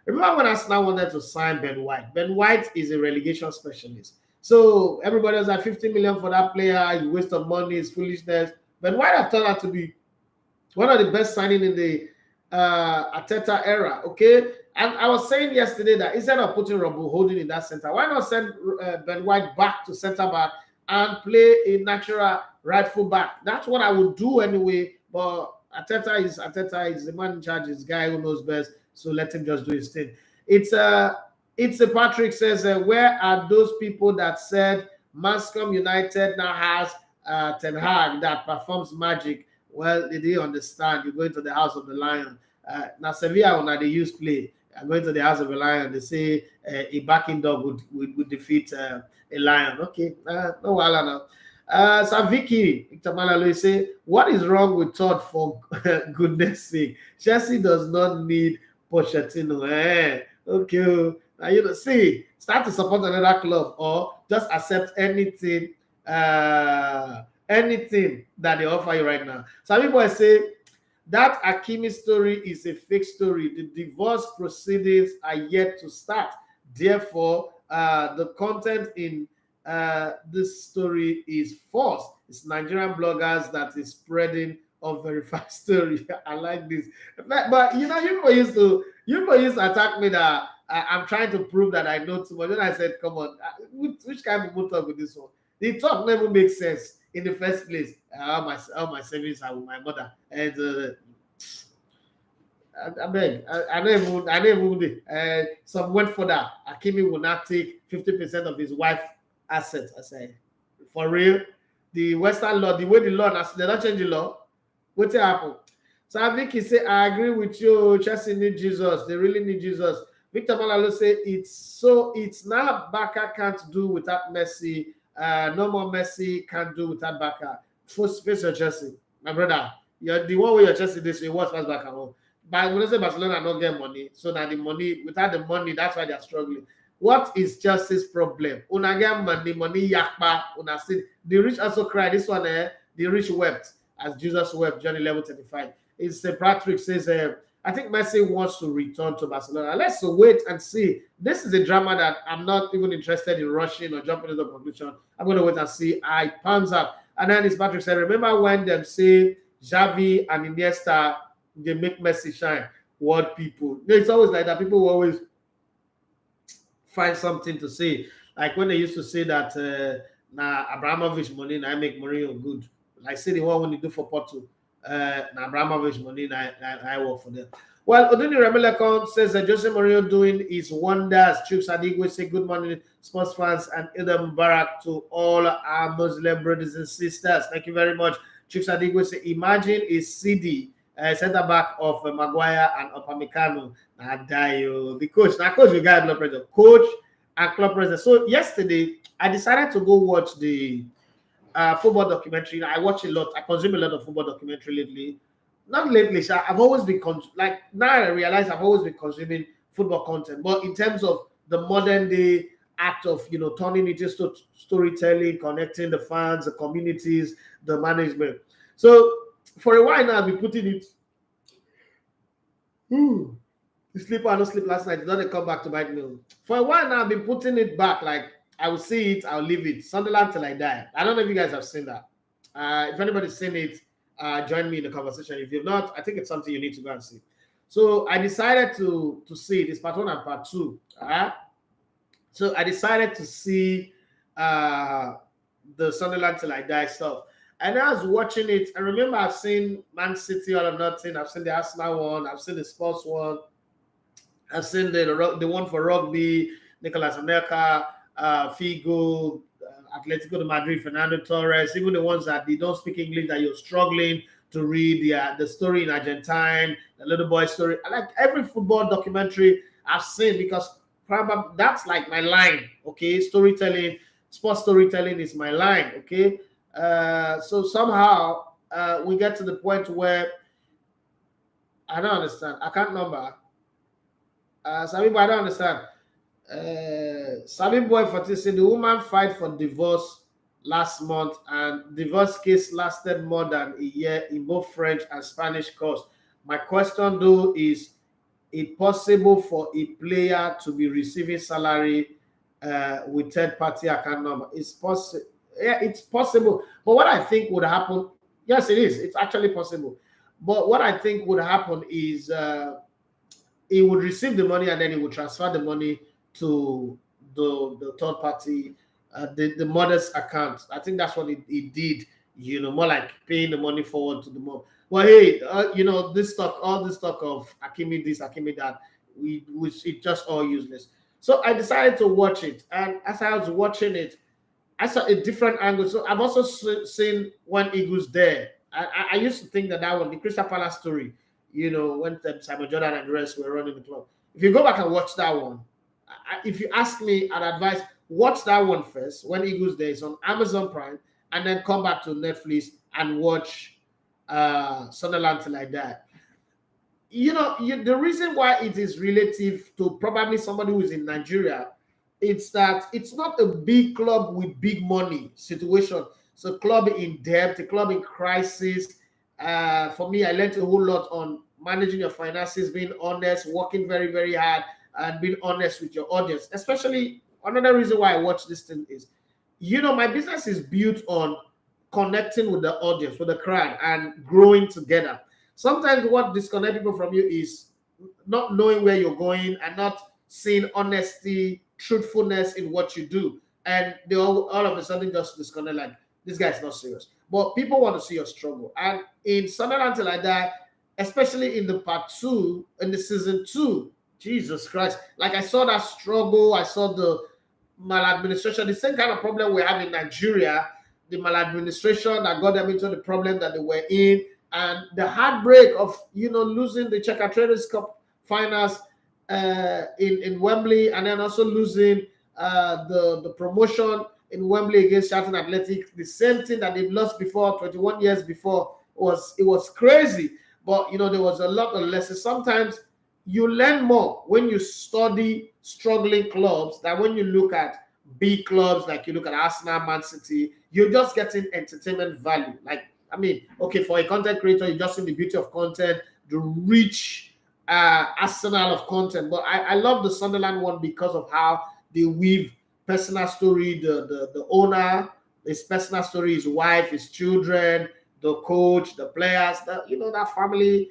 Remember when Arsenal wanted to sign Ben White? Ben White is a relegation specialist. So everybody was like 50 million for that player. It's a waste of money. It's foolishness. Ben White have turned out to be one of the best signing in the Arteta era. Okay. And I was saying yesterday that instead of putting Robo Holding in that center, why not send Ben White back to center back and play a natural right full back? That's what I would do anyway. But Arteta is the man in charge, is the guy who knows best. So let him just do his thing. It's a Patrick says, where are those people that said Mascom United now has Ten Hag that performs magic? Well, they didn't understand. You're going to the house of the lion. Now Sevilla, when they use play, I'm going to the house of a lion. They say a backing dog would defeat a lion. Okay, no wala now. Saviki Victor Malalo say, what is wrong with Todd for goodness sake? Chelsea does not need Pochettino. Okay, now see, start to support another club or just accept anything that they offer you right now. Some people say that Hakimi story is a fake story. The divorce proceedings are yet to start. Therefore, the content in this story is false. It's Nigerian bloggers that is spreading unverified story. I like this. But you used to attack me that I'm trying to prove that I know too much. Then I said, come on, which kind of people talk with this one? The talk never makes sense in the first place. All my savings are with my mother. And I beg, I never even some went for that. Hakimi will not take 50% of his wife's assets. I say, for real? The Western law, the way the law, they don't change the law. What's happened? So Vicky say, I agree with you. Chelsea need Jesus. They really need Jesus. Victor Malalo say, it's now Barca can't do without Messi. No more Messi can't do without Barca. Face your Chelsea, my brother. You're the one way your Chelsea this year. What's past Barca home? But when I say Barcelona don't get money, so that the money, without the money, that's why they're struggling. What is Chelsea's problem? Una get money yakpa. Una see the rich also cry. This one, the rich wept as Jesus wept. John 11:35. It's Patrick says, I think Messi wants to return to Barcelona. Let's wait and see. This is a drama that I'm not even interested in rushing or jumping into the conclusion. I'm going to wait and see how it pans out. And then it's Patrick said, remember when them say Xavi and Iniesta, they make Messi shine? What people? It's always like that. People will always find something to say. Like when they used to say that Abramovich money, I make Mourinho good. Like say the one when you do for Porto. Abramovich money, I work for them. Well, Oduni Remelekon says that Jose Mourinho doing his wonders. Chuks Adigwe say good morning, sports fans, and Eid Mubarak to all our Muslim brothers and sisters. Thank you very much. Chuks Adigwe say, imagine a CD center back of Maguire and Upamecano. The coach, we got blood pressure. Coach and club president. So yesterday, I decided to go watch the football documentary. I watch a lot. I consume a lot of football documentary lately. Not lately, I've always been now I realize I've always been consuming football content. But in terms of the modern day act of turning it into storytelling, connecting the fans, the communities, the management. So for a while now, I've been putting it You sleep or no sleep last night, don't they come back to bite me? For a while now, I've been putting it back. Like, I will see it, I'll leave it. Sunderland till I die. I don't know if you guys have seen that. If anybody's seen it, join me in the conversation. If you've not, I think it's something you need to go and see. So I decided to see it. It's part 1 and part 2. So I decided to see the Sunderland till I die stuff. And I was watching it. I remember I've seen Man City All or Nothing. I've seen the Arsenal one. I've seen the Sports one. I've seen the one for rugby, Nicolas Anelka, Figo, Atletico Madrid, Fernando Torres, even the ones that they don't speak English that you're struggling to read, the story in Argentine, the little boy story. I like every football documentary I've seen because probably that's like my line, okay? Storytelling, sports storytelling is my line, okay? So somehow we get to the point where I don't understand. I can't remember. Sabi boy, I don't understand. Sabi boy for this, the woman filed for divorce last month, and divorce case lasted more than a year in both French and Spanish courts. My question though is it possible for a player to be receiving salary with third party account number? It's possible. Yeah, it's possible. But what I think would happen, yes, it is. It's actually possible. But what I think would happen is he would receive the money and then he would transfer the money to the third party, the mother's account. I think that's what he did, more like paying the money forward to the mom. Well, hey, all this talk of Hakimi this, Hakimi that, it's just all useless. So I decided to watch it. And as I was watching it, I saw a different angle. So I've also seen When Eagles There. I used to think that one, the Crystal Palace story, when Simon Jordan and the rest were running the club. If you go back and watch that one, if you ask me, I'd advise watch that one first, When Eagles There. It's on Amazon Prime, and then come back to Netflix and watch Sunderland Till I Die. The reason why it is relative to probably somebody who is in Nigeria, it's that it's not a big club with big money situation. It's a club in debt, a club in crisis. For me, I learned a whole lot on managing your finances, being honest, working very, very hard, and being honest with your audience. Especially, another reason why I watch this thing is, my business is built on connecting with the audience, with the crowd, and growing together. Sometimes what disconnects people from you is not knowing where you're going and not seeing honesty, truthfulness in what you do. And they all of a sudden just disconnect, like, this guy's not serious. But people want to see your struggle. And in Sunderland Till I Die, especially in the part 2, in the season 2, Jesus Christ, like I saw that struggle, I saw the maladministration, the same kind of problem we have in Nigeria, the maladministration that got them into the problem that they were in, and the heartbreak of losing the Checker Traders Cup finals in Wembley, and then also losing the promotion in Wembley against Charlton Athletic, the same thing that they've lost before, 21 years before. It was crazy. But there was a lot of lessons. Sometimes you learn more when you study struggling clubs than when you look at big clubs, like you look at Arsenal, Man City. You're just getting entertainment value. Like, okay, for a content creator, you just see the beauty of content, the rich arsenal of content. But I love the Sunderland one because of how they weave personal story, the owner, his personal story, his wife, his children, the coach, the players, that family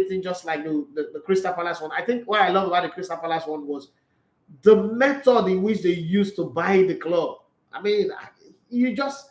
thing, just like the Crystal Palace one. I think what I love about the Crystal Palace one was the method in which they used to buy the club. You just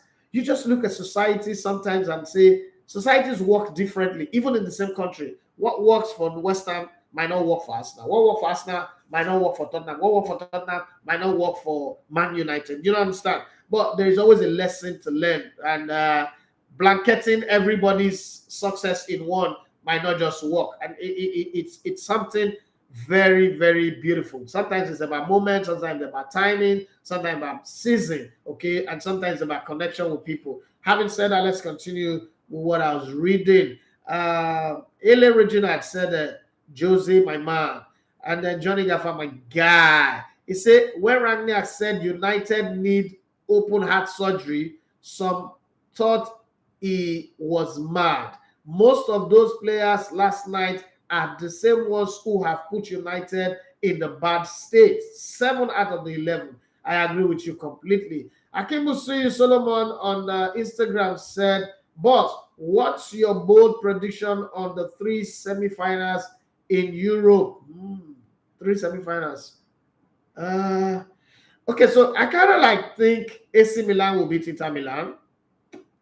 look at society sometimes and say societies work differently, even in the same country. What works for West Ham might not work for Arsenal. What works for Arsenal might not work for Tottenham. What works for Tottenham might not work for Man United. You don't understand? But there is always a lesson to learn. And blanketing everybody's success in one might not just work. And it's something very, very beautiful. Sometimes it's about moments, sometimes it's about timing, sometimes about season, okay? And sometimes about connection with people. Having said that, let's continue with what I was reading. Ele Regina had said, Jose, my man. And then Johnny Gaffer, my guy. He said, when Rangnick said United need open heart surgery, some thought he was mad. Most of those players last night are the same ones who have put United in the bad state. 7 out of the 11. I agree with you completely. Akimusuyi Solomon on Instagram said, "Boss, what's your bold prediction on the 3 semi-finals in Europe?" 3 semi-finals. Okay, so I kind of like think AC Milan will beat Inter Milan.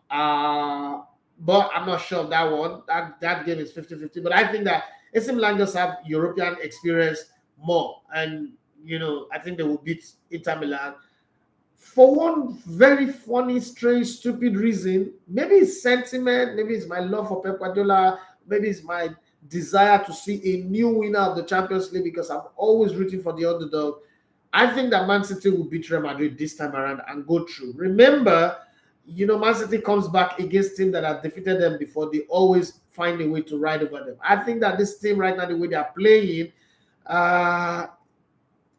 But I'm not sure of that one. That game is 50-50. But I think that AC Milan just have European experience more. And, I think they will beat Inter Milan. For one very funny, strange, stupid reason, maybe it's sentiment, maybe it's my love for Pep Guardiola, maybe it's my desire to see a new winner of the Champions League because I'm always rooting for the underdog. I think that Man City will beat Real Madrid this time around and go through. Remember, Man City comes back against teams that have defeated them before. They always find a way to ride over them. I think that this team right now, the way they are playing,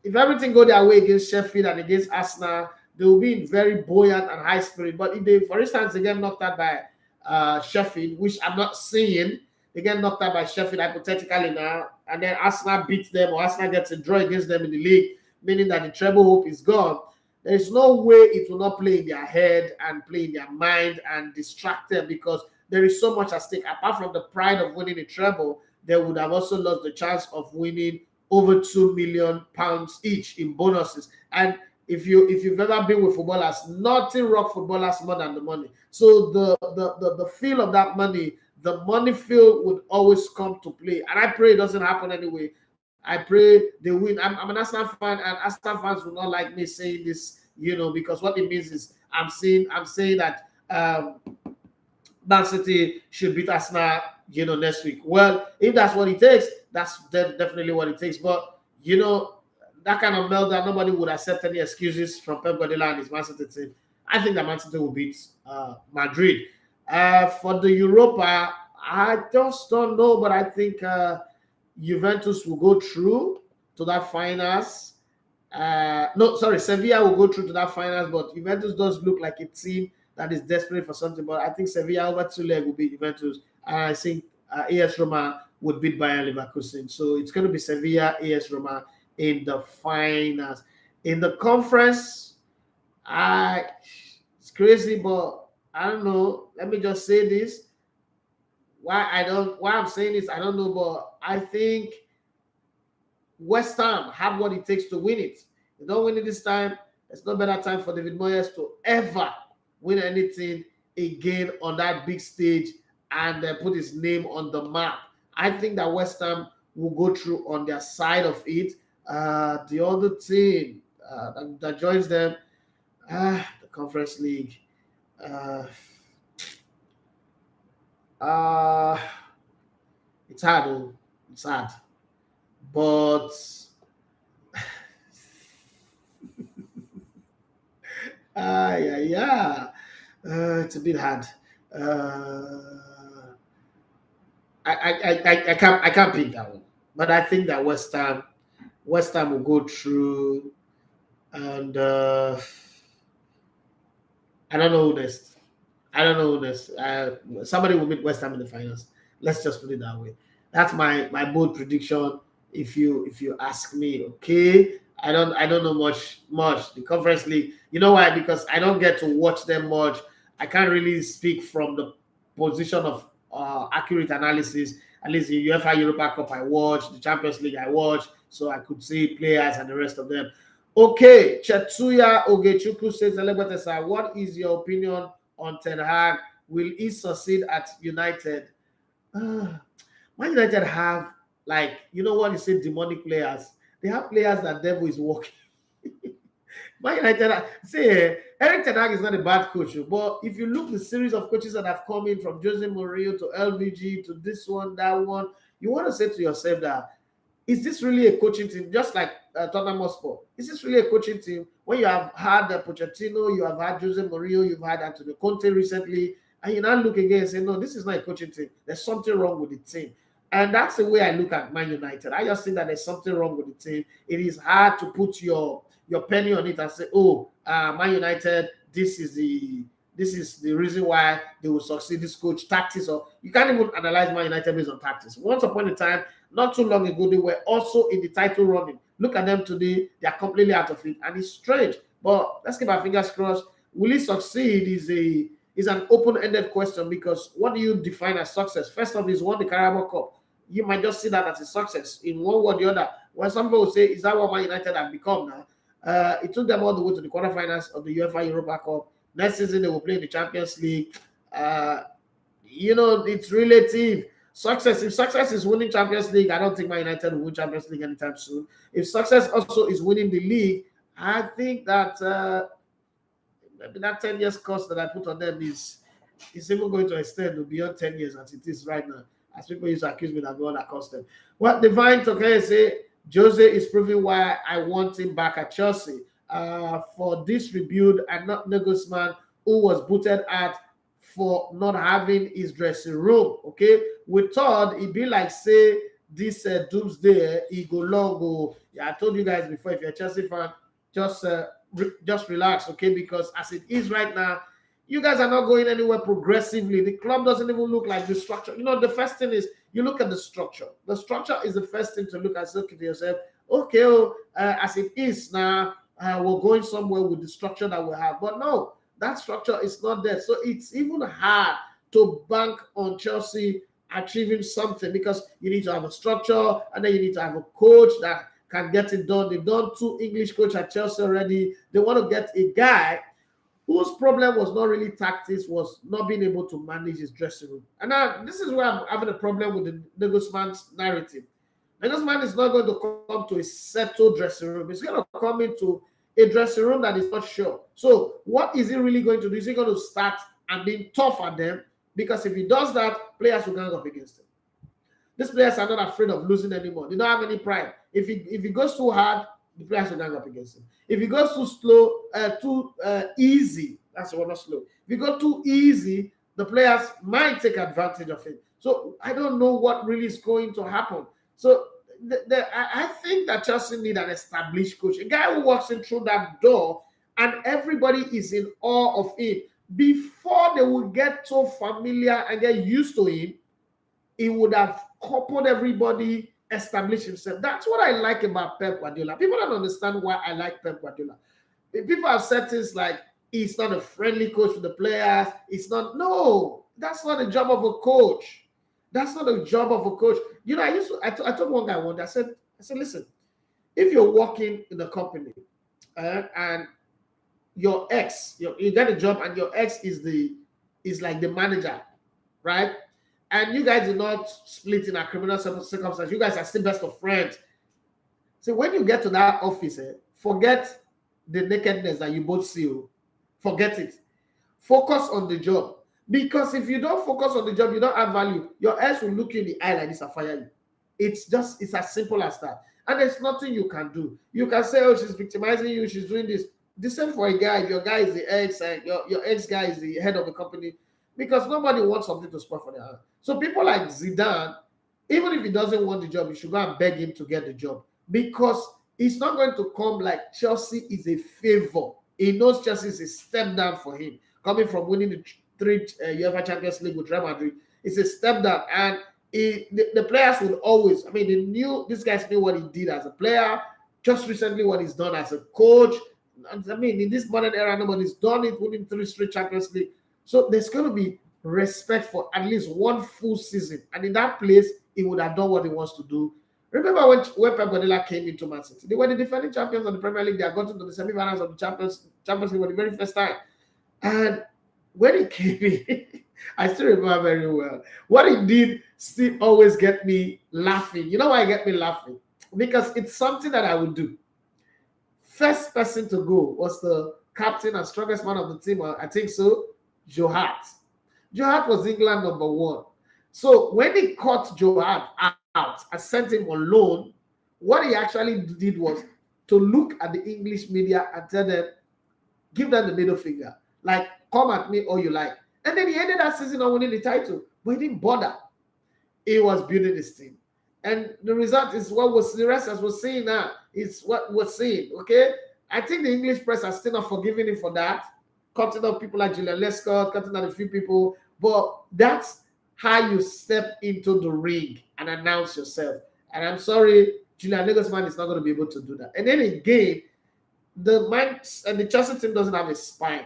if everything go their way against Sheffield and against Arsenal, they will be in very buoyant and high spirit. But if they, for instance, they get knocked out by Sheffield, which I'm not seeing, they get knocked out by Sheffield hypothetically now, and then Arsenal beats them or Arsenal gets a draw against them in the league, meaning that the treble hope is gone. There is no way it will not play in their head and play in their mind and distract them because there is so much at stake. Apart from the pride of winning a treble, they would have also lost the chance of winning over £2 million each in bonuses. And if you've ever been with footballers, nothing rock footballers more than the money. So the feel of that money, the money feel would always come to play. And I pray it doesn't happen anyway. I pray they win. I'm an Arsenal fan, and Arsenal fans will not like me saying this, because what it means is I'm saying that Man City should beat Arsenal, next week. Well, if that's what it takes, that's definitely what it takes. But that kind of meltdown, nobody would accept any excuses from Pep Guardiola and his Man City team. I think that Man City will beat Madrid. For the Europa, I just don't know, but I think Juventus will go through to that finals. Sevilla will go through to that finals, but Juventus does look like a team that is desperate for something. But I think Sevilla over 2 legs will beat Juventus, and I think AS Roma would beat Bayern Leverkusen. So it's going to be Sevilla, AS Roma in the finals. In the conference, it's crazy, but I don't know. Let me just say this. Why I'm saying this, I don't know, but I think West Ham have what it takes to win it. They don't win it this time. There's no better time for David Moyes to ever win anything again on that big stage and put his name on the map. I think that West Ham will go through on their side of it. The other team that joins them, the Conference League. It's hard. It's hard. But it's a bit hard. I can't pick that one. But I think that West Ham will go through, and I don't know who next. Somebody will beat West Ham in the finals. Let's just put it that way. That's my bold prediction. If you ask me, okay. I don't know much. The Conference League. You know why? Because I don't get to watch them much. I can't really speak from the position of accurate analysis. At least the UEFA Europa Cup I watched, the Champions League I watched, so I could see players and the rest of them. Okay, Chetsuya Ogechukwu says, what is your opinion on Ten Hag? Will he succeed at United? Man United have, you know what you say, demonic players. They have players that devil is working. Man United, Eric Ten Hag is not a bad coach, but if you look the series of coaches that have come in from Jose Mourinho to LVG to this one, that one, you want to say to yourself that, is this really a coaching team? Just like Tottenham Hotspur, is this really a coaching team? When you have had Pochettino, you have had Jose Mourinho, you've had Antonio Conte recently, and you now look again and say, no, this is not a coaching team. There's something wrong with the team. And that's the way I look at Man United. I just think that there's something wrong with the team. It is hard to put your penny on it and say, Man United, this is the this is the reason why they will succeed. This coach tactics, or you can't even analyze Man United based on tactics. Once upon a time, not too long ago, they were also in the title running. Look at them today; they are completely out of it, and it's strange. But let's keep our fingers crossed. Will he succeed? Is an open-ended question, because what do you define as success? First off, he's won the Carabao Cup. You might just see that as a success in one way or the other. When some people will say, is that what Man United have become now? It took them all the way to the quarterfinals of the UEFA Europa Cup. Next season, they will play in the Champions League. It's relative. Success, if success is winning Champions League, I don't think Man United will win Champions League anytime soon. If success also is winning the league, I think that maybe that 10 years course that I put on them is even going to extend to beyond 10 years as it is right now. As people used to accuse me that I'm the one that cost them. What Divine Tokay say, Jose is proving why I want him back at Chelsea. For this rebuild and not Nagelsmann, who was booted at for not having his dressing room. Okay, we thought it'd be like, say, this doomsday, he go long. Go. Yeah, I told you guys before, if you're a Chelsea fan, just relax, okay? Because as it is right now, you guys are not going anywhere progressively. The club doesn't even look like the structure. The first thing is you look at the structure. The structure is the first thing to look at. Look at yourself. Okay, as it is now, we're going somewhere with the structure that we have. But no, that structure is not there. So it's even hard to bank on Chelsea achieving something, because you need to have a structure, and then you need to have a coach that can get it done. They've done 2 English coaches at Chelsea already. They want to get a guy whose problem was not really tactics, was not being able to manage his dressing room. And now this is where I'm having a problem with the Nagelsmann's narrative. Nagelsmann is not going to come to a settled dressing room. He's going to come into a dressing room that is not sure. So what is he really going to do? Is he going to start and being tough on them? Because if he does that, players will gang up against him. These players are not afraid of losing anymore. They don't have any pride. If he goes too hard, the players will gang up against him. If he goes too slow, too easy, that's what, not slow. If he goes too easy, the players might take advantage of it. So I don't know what really is going to happen. So I think that Chelsea need an established coach, a guy who walks in through that door and everybody is in awe of him. Before they will get so familiar and get used to him, he would have coupled everybody, established himself. That's what I like about Pep Guardiola. People don't understand why I like Pep Guardiola. People have said things like, he's not a friendly coach with the players. No, that's not the job of a coach. That's not the job of a coach. I told one guy one day, I said, listen, if you're working in a company and your ex, you get a job and your ex is like the manager, right? And you guys are not split in a criminal circumstance. You guys are still best of friends. So when you get to that office, forget the nakedness that you both see. Forget it. Focus on the job. Because if you don't focus on the job, you don't add value. Your ex will look you in the eye like this and fire you. It's as simple as that. And there's nothing you can do. You can say, oh, she's victimizing you, she's doing this. The same for a guy. If your guy is the ex and your ex guy is the head of the company, because nobody wants something to spoil for their hand. So people like Zidane, even if he doesn't want the job, you should go and beg him to get the job, because it's not going to come like Chelsea is a favor. He knows Chelsea is a step down for him. Coming from winning the 3 UEFA Champions League with Real Madrid, it's a step down. And the players would always, these guys knew what he did as a player, just recently what he's done as a coach. In this modern era, nobody's done it, winning 3 straight Champions League. So there's going to be respect for at least one full season. And in that place, he would have done what he wants to do. Remember when Pep Guardiola came into Man City? They were the defending champions of the Premier League. They had gotten to the semi-finals of the Champions League for the very first time. And when he came in, I still remember very well. What he did still always get me laughing. You know why it get me laughing? Because it's something that I would do. First person to go was the captain and strongest man of the team, I think so, Joe Hart. Joe Hart was England number 1. So when he caught Joe Hart out and sent him on loan, what he actually did was to look at the English media and tell them, give them the middle finger. Like, come at me all you like. And then he ended that season on winning the title. But he didn't bother. He was building his team. And the result is what was the rest as we're seeing now. It's what we're seeing. Okay? I think the English press are still not forgiving him for that. cutting off people like Julian Lescott, cutting out a few people, but that's how you step into the ring and announce yourself. And I'm sorry, Julian Nagelsmann is not going to be able to do that. And then again, the Chelsea team doesn't have a spine.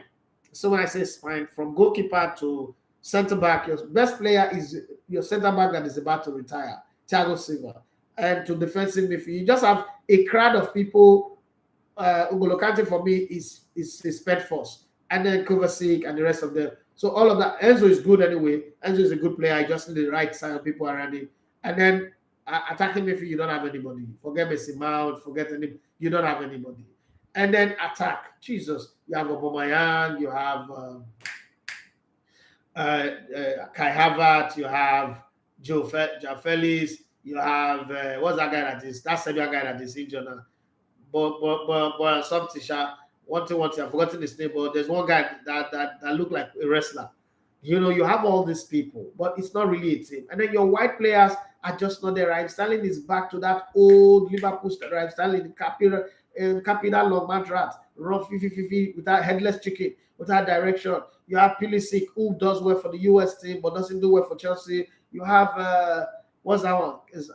So when I say spine, from goalkeeper to center back, your best player is your center back that is about to retire, Thiago Silva. And to defensive midfield, you just have a crowd of people. N'Golo Kante for me is sped force, and then Kovacic and the rest of them. So all of that. Enzo is good anyway. Enzo is a good player. I just need the right side of people around him. And then attacking midfield, you don't have anybody. Forget Messi Mount. Forget any. You don't have anybody. And then attack. Jesus, you have Aubameyang. You have Kai Havertz. You have Joe Felix. You have what's that guy that is? That Sevilla guy that is injured now. But something. One thing, I've forgotten his name, but there's one guy that looked like a wrestler. You know, you have all these people, but it's not really a team. And then your white players are just not there. Raheem Sterling is back to that old Liverpool Raheem Sterling, capital long man rat, run 50-50 without headless chicken, without direction. You have Pulisic, who does well for the US team, but doesn't do well for Chelsea. You have, what's that one? Is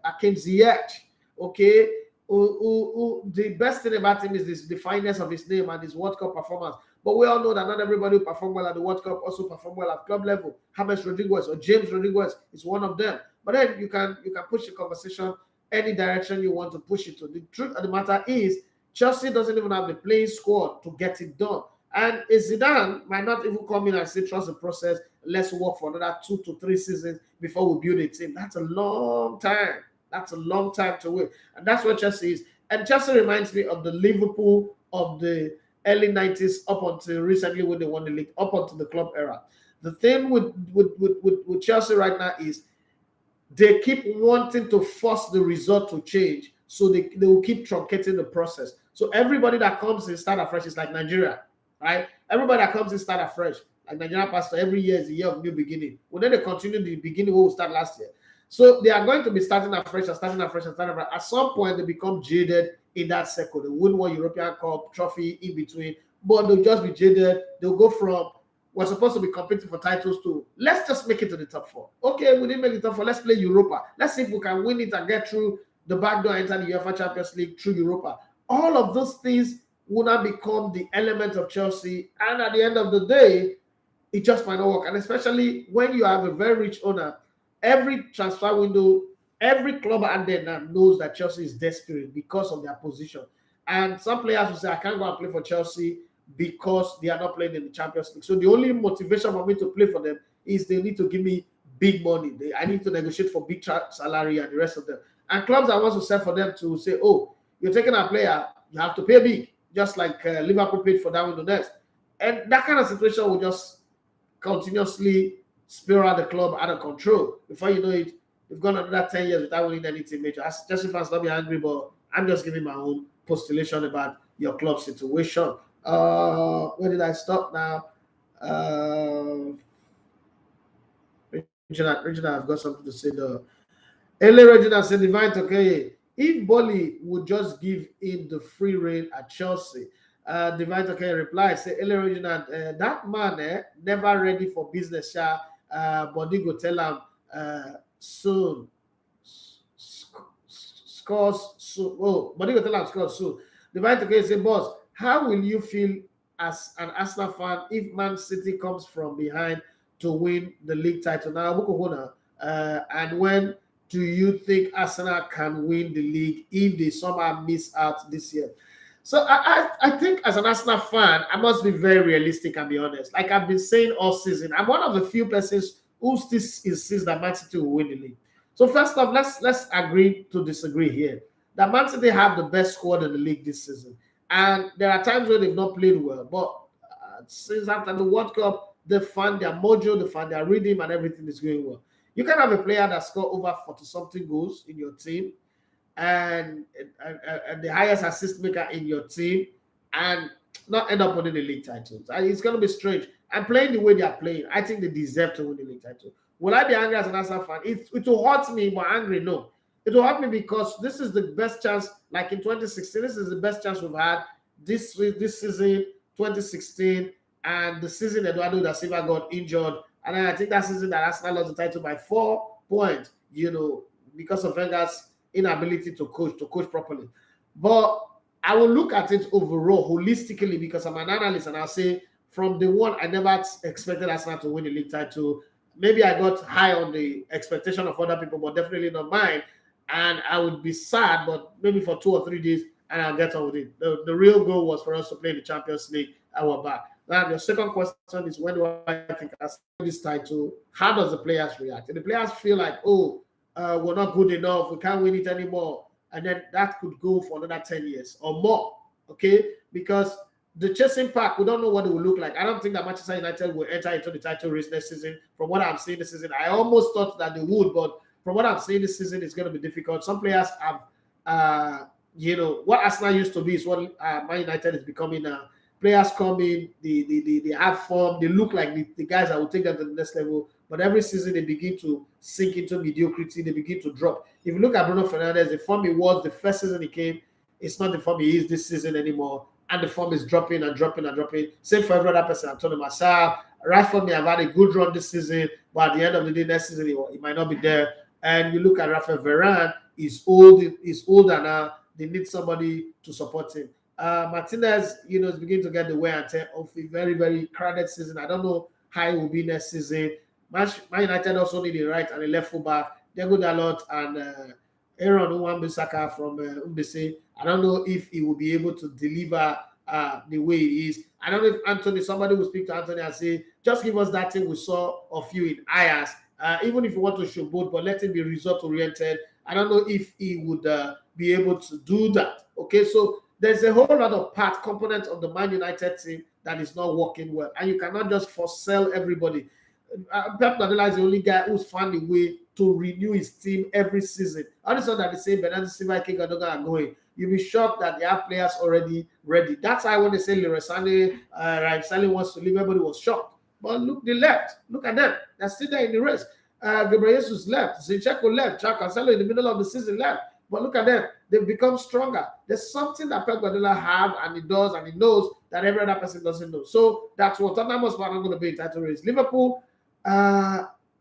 Hakim Ziyech, okay? The best thing about him is the fineness of his name and his World Cup performance. But we all know that not everybody who perform well at the World Cup also perform well at club level. James Rodriguez or James Rodriguez is one of them. But then you can push the conversation any direction you want to push it to. The truth of the matter is Chelsea doesn't even have the playing squad to get it done. And Zidane might not even come in and say, trust the process, let's work for another 2 to 3 seasons before we build a team. That's a long time. That's a long time to wait. And that's what Chelsea is. And Chelsea reminds me of the Liverpool of the early 90s up until recently when they won the league, up until the club era. The thing with Chelsea right now is they keep wanting to force the result to change, so they will keep truncating the process. So everybody that comes in start afresh is like Nigeria, right? Everybody that comes in start afresh. Like Nigeria pastor, every year is a year of new beginning. Well, then they continue the beginning where we start last year. So they are going to be starting afresh. At some point, they become jaded in that circle. They win one European Cup trophy in between, but they'll just be jaded. They'll go from we're supposed to be competing for titles to let's just make it to the top 4. Okay, we didn't make the top 4. Let's play Europa. Let's see if we can win it and get through the back door, enter the UEFA Champions League through Europa. All of those things will not become the element of Chelsea, and at the end of the day, it just might not work. And especially when you have a very rich owner. Every transfer window, every club out there now knows that Chelsea is desperate because of their position. And some players will say, I can't go and play for Chelsea because they are not playing in the Champions League. So the only motivation for me to play for them is they need to give me big money. I need to negotiate for big salary and the rest of them. And clubs that want to sell for them to say, oh, you're taking a player, you have to pay big, just like Liverpool paid for Darwin Núñez. And that kind of situation will just continuously spiral the club out of control. Before you know it, we've gone another 10 years without winning anything major. As Chelsea fans, don't be angry, but I'm just giving my own postulation about your club situation. Where did I stop now? Regina, I've got something to say though. Ele Regina said, Divine Tokeye, if Bolly would just give him the free rein at Chelsea, Divine Tokeye replies, say, Ele Regina, that man never ready for business, but he go tell him soon. Scores soon. Oh, but he go tell him scores soon. Divine Tokeye say, boss, how will you feel as an Arsenal fan if Man City comes from behind to win the league title? Now, and when do you think Arsenal can win the league if they somehow miss out this year? So I think as an Arsenal fan, I must be very realistic and be honest. Like I've been saying all season, I'm one of the few persons who still insists that Man City will win the league. So first off, let's agree to disagree here. That Man City have the best squad in the league this season. And there are times where they've not played well, but since after the World Cup, they find their mojo, they find their rhythm, and everything is going well. You can have a player that scored over 40-something goals in your team and the highest assist maker in your team and not end up winning the league titles. And it's going to be strange. And playing the way they are playing, I think they deserve to win the league title. Will I be angry as an Arsenal fan? It will hurt me, but angry, no. It will help me because this is the best chance, like in 2016, this is the best chance we've had this season, 2016, and the season Eduardo da Silva got injured, and then I think that season that Arsenal lost the title by 4 points, because of Wenger's inability to coach properly. But I will look at it overall, holistically, because I'm an analyst, and I'll say from the one, I never expected Arsenal to win the league title. Maybe I got high on the expectation of other people, but definitely not mine. And I would be sad, but maybe for 2 or 3 days, and I'll get on with it. The real goal was for us to play in the Champions League, and we're back. Now, the second question is, when do I think Arsenal win this title? How does the players react? If the players feel like, we're not good enough, we can't win it anymore, and then that could go for another 10 years or more, okay? Because the chasing pack, we don't know what it will look like. I don't think that Manchester United will enter into the title race next season. From what I'm seeing this season, I almost thought that they would, but from what I'm seeing this season, it's going to be difficult. Some players have, what Arsenal used to be is what Man United is becoming now. Players come in, they have form, they look like the guys that will take them to the next level. But every season, they begin to sink into mediocrity. They begin to drop. If you look at Bruno Fernandes, the form he was the first season he came, it's not the form he is this season anymore. And the form is dropping and dropping and dropping. Same for every other person. Antonio Marcel, Rashford may have had a good run this season, but at the end of the day, next season, he might not be there. And you look at Raphael, Varane, he's older now. They need somebody to support him. Martinez, is beginning to get the wear and tear of a very, very crowded season. I don't know how it will be next season. Man United also need a right and a left fullback. Diego Dalot and Aaron Wan-Bissaka from Umbese. I don't know if he will be able to deliver the way he is. I don't know if somebody will speak to Anthony and say, just give us that thing we saw of you in Ajax. Even if you want to show both, but let him be result-oriented. I don't know if he would be able to do that. Okay, so there's a whole lot of components of the Man United team that is not working well. And you cannot just sell everybody. Pep Guardiola is the only guy who's found a way to renew his team every season. I just saw that the same Bernardo Silva, King Gundogan are going. You'll be shocked that they have players already ready. That's why when they say Leroy Sané, Raphael wants to leave, everybody was shocked. But look, they left. Look at them. They're still there in the race. Gabriel Jesus left. Zinchenko left. Jack Cancelo in the middle of the season left. But look at them. They've become stronger. There's something that Pep Guardiola have, and he does, and he knows that every other person doesn't know. So that's what Tottenham was not going to be in title race. Liverpool,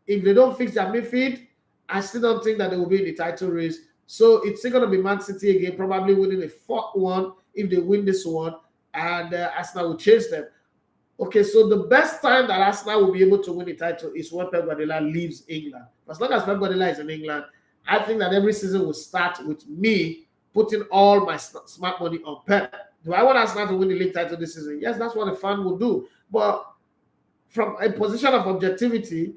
if they don't fix their midfield, I still don't think that they will be in the title race. So it's still going to be Man City again, probably winning a 4th one if they win this one, and Arsenal will chase them. Okay, so the best time that Arsenal will be able to win the title is when Pep Guardiola leaves England. As long as Pep Guardiola is in England, I think that every season will start with me putting all my smart money on Pep. Do I want Arsenal to win the league title this season? Yes, that's what a fan will do. But from a position of objectivity,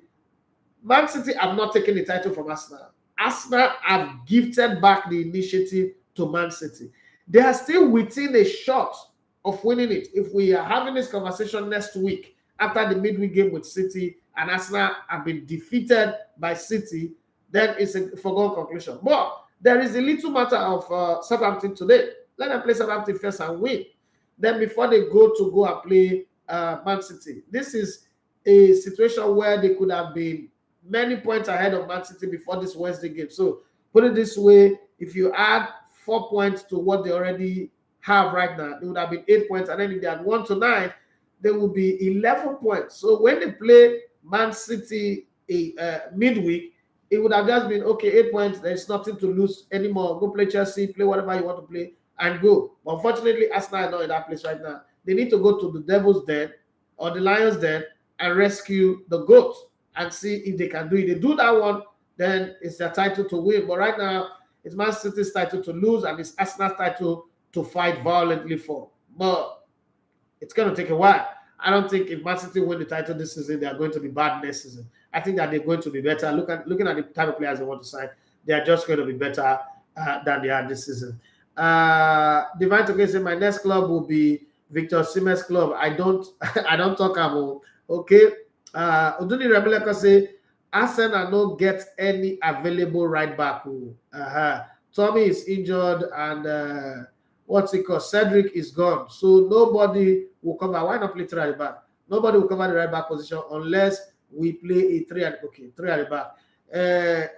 Man City have not taken the title from Arsenal. Arsenal have gifted back the initiative to Man City. They are still within a shot of winning it. If we are having this conversation next week after the midweek game with City and Arsenal have been defeated by City, then it's a foregone conclusion. But there is a little matter of Southampton today. Let them play Southampton first and win. Then before they go and play Man City. This is a situation where they could have been many points ahead of Man City before this Wednesday game. So put it this way, if you add 4 points to what they already have right now, they would have been 8 points. And then if they had won tonight, they would be 11 points. So when they play Man City midweek, it would have just been, okay, 8 points. There's nothing to lose anymore. Go play Chelsea, play whatever you want to play, and go. But unfortunately, Arsenal are not in that place right now. They need to go to the Devil's Den or the Lion's Den and rescue the goats and see if they can do it. They do that one, then it's their title to win. But right now, it's Man City's title to lose, and it's Arsenal's title to fight violently for. But it's going to take a while. I don't think if Man City win the title this season, they are going to be bad next season. I think that they're going to be better. Looking at the type of players they want to sign, they are just going to be better than they are this season. Divine Toke said, my next club will be Victor Osimhen's club. I don't talk about. Okay. Oduni Rebeleka say, Arsenal no get any available right back. Tommy is injured, and what's it called? Cedric is gone. So nobody will cover. Why not play 3 at the back? Nobody will cover the right back position unless we play a 3 at the back.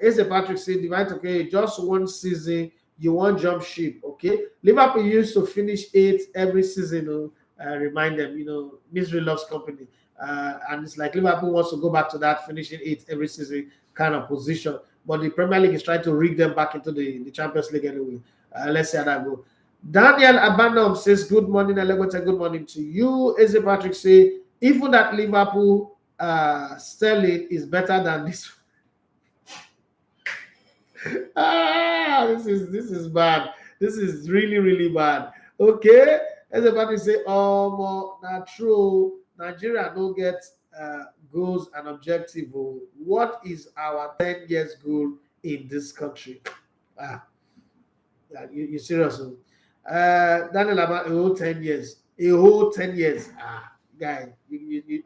Eze Patrick said, Divine, okay, just one season, you won't jump ship, okay? Liverpool used to finish 8th every season. remind them, misery loves company. And it's like Liverpool wants to go back to that finishing 8th every season kind of position. But the Premier League is trying to rig them back into the Champions League anyway. Let's see how that go. Daniel Abandon says, good morning, Alegote. Good morning to you. Eze Patrick say, even that Liverpool Sterling is better than this. This is bad. This is really, really bad. Okay. Eze Patrick say, not true. Nigeria don't get goals and objective. What is our 10 years goal in this country? You serious? Daniel Abba, a whole 10 years. A whole 10 years. Guy,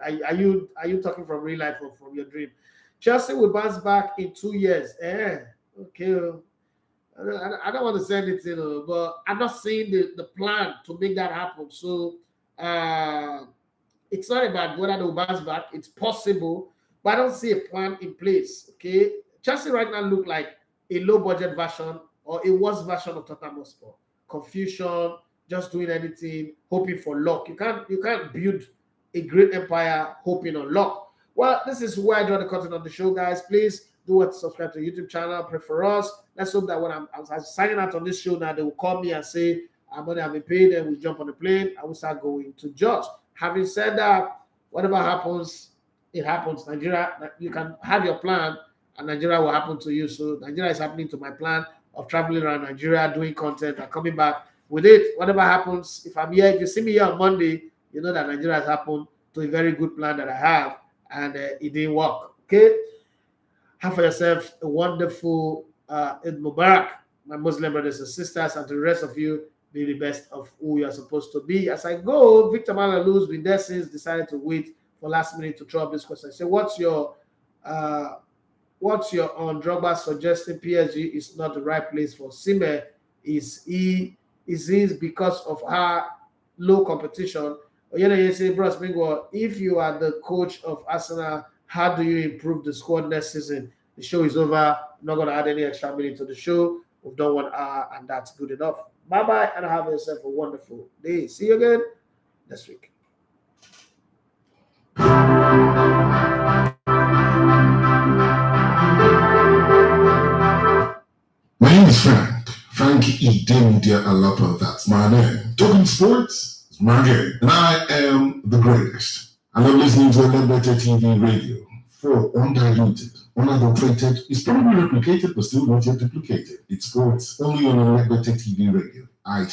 are you talking from real life or from your dream? Chelsea will bounce back in 2 years. Okay. I don't want to say anything, but I'm not seeing the plan to make that happen. So it's not about whether they'll bounce back. It's possible, but I don't see a plan in place. Okay. Chelsea right now look like a low budget version or a worse version of Tottenham Hotspur. Confusion, just doing anything, hoping for luck. You can't build a great empire hoping on luck. Well, this is where I draw the curtain on the show, guys. Please do what, subscribe to the YouTube channel, pray for us. Let's hope that when I'm signing out on this show now, they will call me and say, I'm going to have been paid, and we jump on the plane. I will start going to Jos. Having said that, whatever happens, it happens. Nigeria, you can have your plan, and Nigeria will happen to you. So Nigeria is happening to my plan of traveling around Nigeria, doing content, and coming back with it. Whatever happens, if I'm here, if you see me here on Monday, you know that Nigeria has happened to a very good plan that I have, and it didn't work. Okay? Have for yourself a wonderful Eid Mubarak, my Muslim brothers and sisters, and to the rest of you, be the best of who you are supposed to be. As I go, Victor Malaluz, been there since, decided to wait for last minute to throw up this question. So what's your on Drogba suggesting PSG is not the right place for Sime? Is this because of our low competition? You say, Bros Mingo, if you are the coach of Arsenal, how do you improve the squad next season? The show is over. I'm not going to add any extra minute to the show. We've done 1 hour, and that's good enough. Bye-bye, and have yourself a wonderful day. See you again next week. My name is Frank Idemudia Alapa. That's my name. Talking sports is my game, and I am the greatest. I love listening to Better TV radio. For undiluted, unadulterated, it's probably replicated, but still not yet duplicated. It's sports only on Better TV radio. I